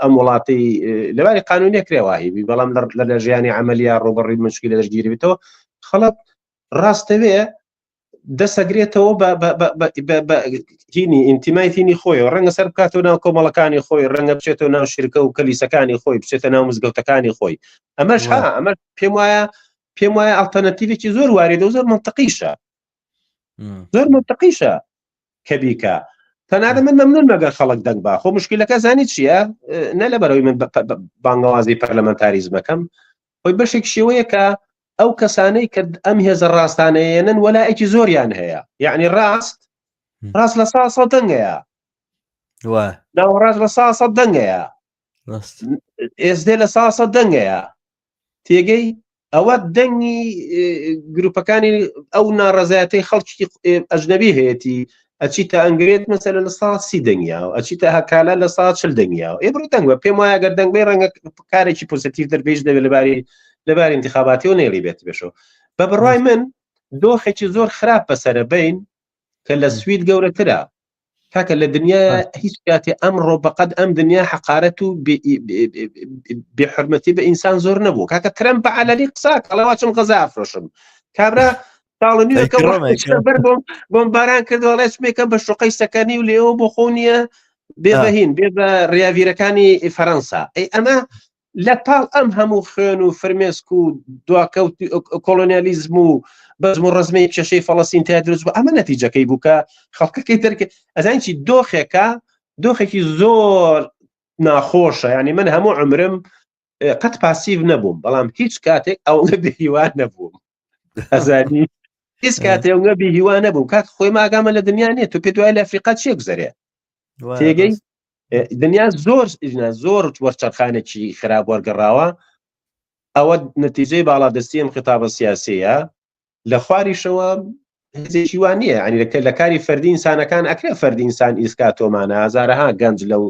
ئەم وڵاتی لەباری قانونیە کرێواهی بەڵام لە ژیانی عملیە ڕۆبەڕی مشکلە دەشگیری بێتەوە خەڵک ڕاستەوێ دەسەگرێتەوە بە هینی ئینتیمای هینی خۆی ڕەنگە سەر بکاتەوە ناو کۆمەڵەکانی خۆی ڕەنگە بچێتەوە ناو شرکە و کەلیسەکانی خۆی بچێتە ناو مزگەوتەکانی خۆی ئەمەش ئەمە پێم وایە ئالتەرنەتیڤێکی زۆر واردە و زۆر منتەقیشە زۆر منتەقیشە کە بیکە تەنانەت من مەمنون مەگەر خەڵک دەنگ با خۆ مشکلەکە زانی چییە نە لەبەرەوەی من بانگەوازی پەرلەمەنتاریزمەکەم خۆی بەشێک شێوەیە کە ئەو کەسانەی کە ئەم هێزە ڕاستانەیەنن وەلایەکی زۆریان هەیە یعنی ڕاست لە ساسە دەنگەیە ناوەڕاست لە ساسە دەنگەیە ئێسدێ لە ساسە دەنگەیە تێگەی ئەوە دەنگی گروپەکانی ئەو ناڕەزایەتەی خەڵکی ئەجنەبی هەیەی ئەچیتە ئەنگرێت مەسەلە لە سا 30 دەنگیاوە ئەچیتە هەکالە لە سا 40 دەنگیاوە ئێبڕ دەنگوە پێم وایە گەر دەنگبەی ڕەنگە کارێکی پۆزیتیڤ دەربێژ دەبێت لەباری انتخاباتی و نێڵی بێت بێشەوە بە بڕای من دۆخێکی زۆر خراپ بەسەرە بین کە لە سوید گەورەترە کاکە لە دنیا هیچ کاتێ ئەمڕۆ بەقەد ئەم دنیا حەقارەت و بێحورمەتی بە ئینسان زۆر نەبوو کاکە ترەمپ بە عەلەلی قسا کەڵەوا چم غەزا ئەفرۆشم کابرا تاڵنیەکە بەر بۆم باران کردوەڵێ چمێکە بە شوقەی سەکەنی و لێەوە بۆ خۆنیە بێبەهین بێ بە ڕیاڤیرەکانی فەرەنسا ئەمە لە پاڵ ئەم هەموو خوێن و فرمێسک و دواکەوتی کۆلۆنیالیزم و بەزم و ڕزمەی پێشەی فەڵەستین تا دروست بوو ئەمە نەتیجەکەی بوو کە خەڵکەکەی دەرکە ئەزانیی دۆخێکی زۆر ناخۆشە ینی من هەموو عمرم قەت پاسیڤ نەبووم بەڵام هیچ کاتێک ئەوە بێهیوان نەبووم ئەزانی هیچ کاتێ ئەوە بێهیوان نەبوو کات خۆی ماگامە لە دنیا نیە تو پێ دوای لە ئەفریقا چێ گوزەرێ تێگەی دنیا زۆر وەرچەرخانێکی خراپ وەرگەڕاوە ئەوە نەتیجەی باڵادەستی ئەم خیتابە سیاسیە لە خواریشەوە هێزێکی وان نییە ینی لە کاری فەردی ئینسانەکان ئەکرێ فەردی ئینسان ئیسکاتۆمانە هەزارەها گەنج لەو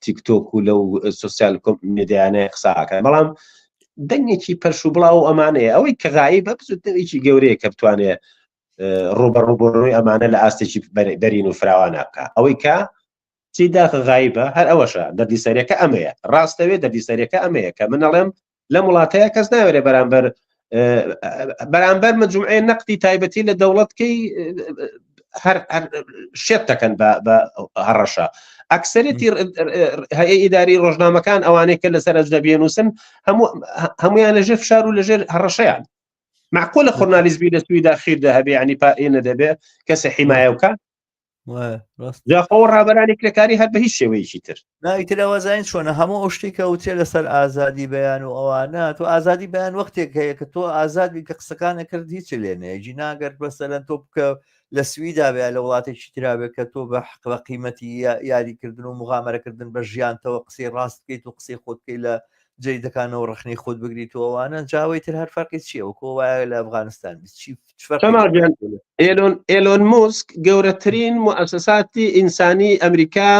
تیکتۆک و لەو سوسیال میدیانەیە قساکە بەڵام دەنگێکی پەرش و بڵاو ئەمانەیە ئەوەی کە غایب بەزوتەوەیکی گەورەیە کە بتوانێت ڕوبەڕووبڕۆی ئەمانە لە ئاستێکی بەرین و فراوان ناکە ئەوەی کە چی داخە غایبە هەر ئەوەشە دەردیسەرەکە ئەمەیە ڕاستەوێت دەردیسەرەکە ئەمەیە کە من ئەڵێم لە وڵاتەیە کەس ناوێرێ بەرامبەر مجموعەیە نەقدی تایبەتی لە دەوڵەتکەی هەر شێت دەکەن بە هەڕەشە ئەکسەرێتی هەیە ئیداری ڕۆژنامەکان ئەوانەیە کە لەسەر ئەجنەبیە نووسن هەمویان لەژێر فشار و لەژێر هەڕەشەیان معقولە خۆرنالیزمی لە سویدا خیردا هەبێ ینی پائێنە دەبێت کەسە حیمایە بکە جاخۆ ڕابەرانی کرێکاری هەر بە هیچ شێوەیەکی تر ناویترەوە زین چۆنە هەموو ئەو شتێکە وتێ لەسەر ئازادی بەیان و ئەوانە تۆ ئازادی بەیان وەختێک هەیە کە تۆ ئازادی کە قسەکانە کرد هیچ لێنەیەجی ناگەر بەسەرەن تۆ بکە لە سویدا بێ لە وڵاتێکی ترابێت کە تۆ بە قیمەتی یاریکردن و مغامرەکردن بە ژیانتەوە قسەی ڕاست بکەیت و قسەی خۆت بکەیت لە جێدەکانەوە ڕخنی خۆت بگریتەوەوانە جاوی تر هەر فەرقی چییە و کۆ وایە لە ئەفغانستان ئێلۆن موسک گەورەترین موسساتی ئینسانی ئەمریکا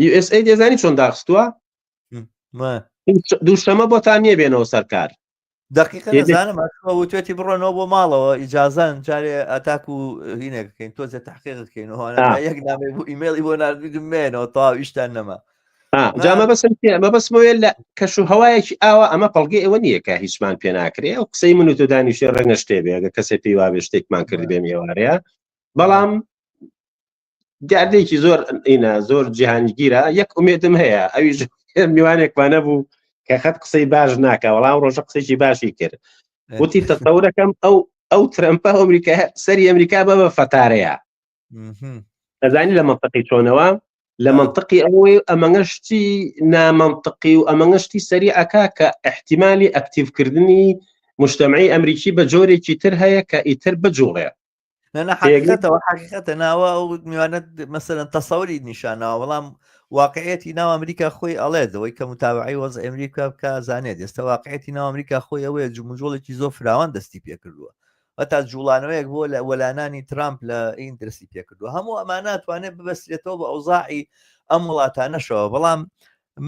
USA دەزانی چۆن داخستووە دووشەمە بۆتان نییە بێنەوە سەرکار دقیقا نەزانم توێتی بڕۆنەوە بۆ ماڵەوە ئیجازان جارێ ئەتاک و هینێکەکەین تۆزە تحقیقەکەینەوە یەک نامێ بوو ئیمێڵی بۆ نردمێنەوە تاو ئیشتان نەما جامە بەسمەوێت لە کەش و هەوایەکی ئاوە ئەمە پەڵگەی ئەوە نییە کە هیچمان پێ ناکرێ و قسەی من و تۆ دانیشێ ڕەنگە شتێ بێ ئەگە کەسێک پێی وابێ شتێکمان کرد بێ میێوارەیە بەڵام دیاردەیەکی زۆر جیهانگیرە یەک ئومێدم هەیە ئەویش میوانێکمانە بوو کە خەت قسەی باش ناکە وەڵام ڕۆژە قسەیکی باشی کرد وتی تەسەورەکەم ئەو ترەمپە ئەمریکا سەری ئەمریکا بە فەتارەیە ئەزانی لە مەنتەقی چۆنەوە لە منطقی ئەوەی ئەمەنگەشتی نامەنطقی و ئەمەنگەشتی سەریعەکە کە احتیمالی ئەکتیڤکردنی مجتمعی ئەمریکی بە جۆرێکی تر هەیە کە ئیتر بجوڵێ حقیقەتە ناوە ئەو میوانەت مەسەرەن تەسەوری نیشانەوە بەڵام واقعەتی ناو ئەمریکا خۆی ئەڵێدەوەی کە متابعی وەز ئەمریکا بکە زانێت ئێستا واقعەتی ناو ئەمریکا خۆی ئەوەیە جموجۆڵێکی زۆر فراوان دەستی پێکردووە تا جوڵانەوەیەک بۆ لە وەلانانی ترامپ لە ئین دەستی پێکردووە هەموو ئەمانە توانێت ببەسترێتەوە بە ئەوزاعی ئەم وڵاتانەشەوە بەڵام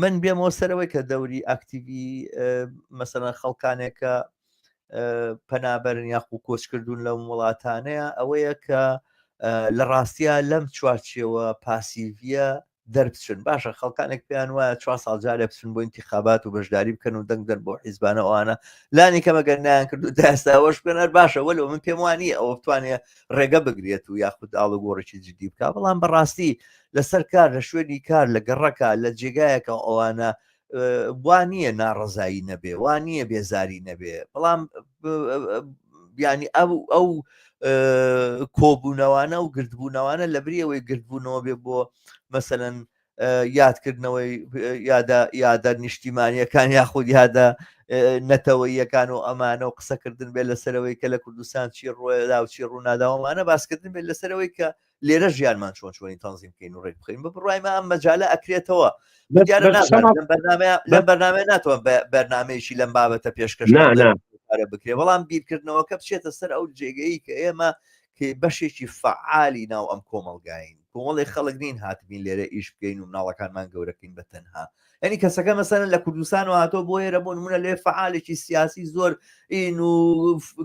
من بێمەوە سەرەوەی کە دەوری ئاکتیڤی مەسەرەن خەڵکانێکە پەنابەرن یاخو کۆچکردوون لەم وڵاتانەیە ئەوەیە کە لە ڕاستیە لەم چوارچێوە پاسیڤە دەربچن باشە خەڵکانێک پێیان وایە 4 ساڵ جارێ بچن بۆ انتخابات و بەشداری بکەن و دەنگ دەر بۆ حیزبانە ئەوانە لانی کەمەگەر نایان کردو داستاوەش بکەنەر باشە وەلو من پێم وانی ئەوە بتوانێت ڕێگە بگرێت و یاخود ئاڵە گۆڕێکی جدی بکە بەڵام بەڕاستی لەسەر کار لە شوێنی کار لە گەڕەکە لە جێگایەکە ئەوانە وانییە ناڕزایی نەبێ وانییە بێزاری نەبێ بەڵام ینی ئەو کۆبوونەوانە و گردبوونەوانە لە بریەوەی گردبوونەوە بێ بۆ مەسەرەن یادکردنەوەی یادە نیشتیمانیەکان یاخود یادە نەتەوەیەکان و ئەمانە و قسەکردن بێت لەسەرەوەی کە لە کوردستان چی ڕۆیدا و چی ڕووناداوەمانە باسکردن بێت لەسەرەوەی کە لێرە ژیانمان چۆنی تەنزیم بکەین و ڕێک بخەین بە بڕایمە ئەم مەجالە ئەکرێتەوە لەم بەرنامە ناتوان بەرنامەیەکی لەم بابەتە پێشکەش بکرێ بەڵام بیرکردنەوەکە بچێتە سەر ئەو جێگەی کە ئێمە کە بەشێکی فعالی ناو ئەم کۆمەڵگاین کۆمەڵی خەڵک نین هاتبین لێرە ئیش بکەین و مناڵەکانمان گەورەکەین بە تەنها ینی کەسەکە مەسەرەن لە کوردستان و هاتۆ بۆ ئێرە بۆ نمونە لێ فعالێکی سیاسی زۆر ئین و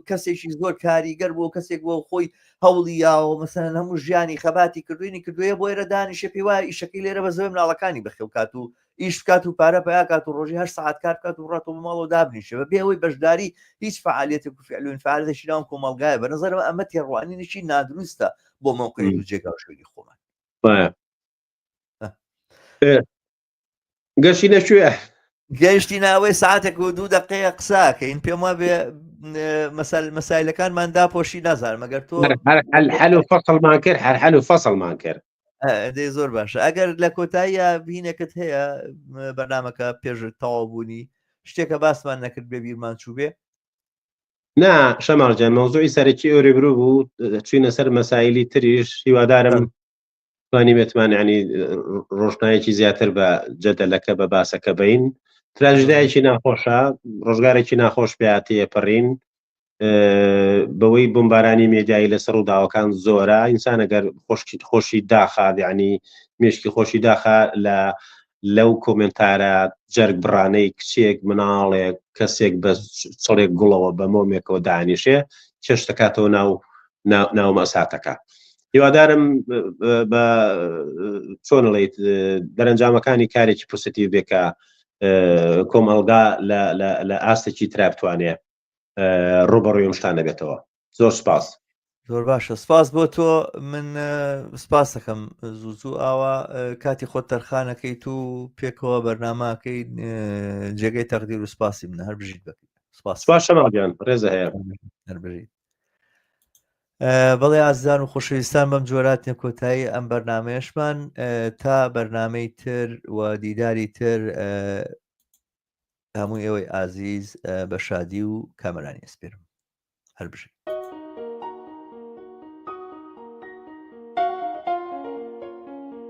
کەسێکی زۆر کاریگەر بۆ کەسێک بۆ خۆی هەوڵی یاوە مەسەرەن هەموو ژیانی خەباتی کردوینی کردووە بۆ ئێرە دانیشە پێی وایە ئیشەکەی لێرە بە زۆر مناڵەکانی بەخێوکات و ئیش بکات و پارە پیا کات و ڕۆژی 8 ساعت کار بکات و ڕاتەوە ماڵەوە دابنیشە بە بێ ئەوەی بەشداری هیچ فعالیەتێک و فعل و فعالێکی ناو کۆمەڵگایە بە نظرم ئەمە تێڕوانینێکی نادروستە بۆ موقعی و جێگا شوێنی خۆمان گەشتی نەشوێ گەشتی ناوەی ساعتێک و 2 دقەیە قساکەین پێم وە بێ مەسایلەکانمان داپۆشی نازانم مەگەر تۆ حل و فەسڵمان کرد هەر حل و فەسڵمان کرد دەی زۆر باشە ئەگەر لە کۆتاییە بینێکت هەیە بەرنامەکە پێش تەواو بوونی شتێکە باسمان نەکرد بێ بیرمان چوو بێ نا شەماڵجان مەوزوعی سەرەکی ئەوڕێ برو بوو چوینە سەر مەسایلی تریش هیوادارم توانی بێتمان ینی ڕۆژنایەکی زیاتر بە جەدەلەکە بە باسەکە بین تراژدایەکی ناخۆشە ڕۆژگارێکی ناخۆش پێاتەیە پەڕین بەوەی بمبارانی مێدیایی لەسەر و داواکان زۆرە ئینسان ئەگەر خۆشی داخات ینی مێشکی خۆشی داخا لەو کۆمنتارە جەرگ بڕانەی کچێک مناڵێک کەسێک بە چڵێک گوڵەوە بە مۆمێکەوە دانیشێ چێش دەکاتەوە ناو مەساتەکە هیوادارم بە چۆنڵێیت دەرەنجامەکانی کارێکی پرسەتی بێکە کۆمەڵگا لە ئاستێکی ترابتوانێ ڕوبەڕووی شتانە بێتەوە زۆر سپاس زۆر باشە سپاس بۆ تۆ من سپاس دەکەم زوو ئاوا کاتی خۆت تەرخانەکەیت و پێکەوە بەرناماکەی جێگەی تەقدیر و سپاسی منە هەر بژیت بکەیت سپاس شەماڵگیان ڕێزە هەیە هەربژیت بەڵێ ئازیزان و خۆشەویستان بەم جۆراتنە کۆتایی ئەم بەرنمەیەشمان تا بەرنمەی تر و دیداری تر هەموو ئێوەی ئازیز بە شادی و کامەرانی ئەسپێرم هەر بژیت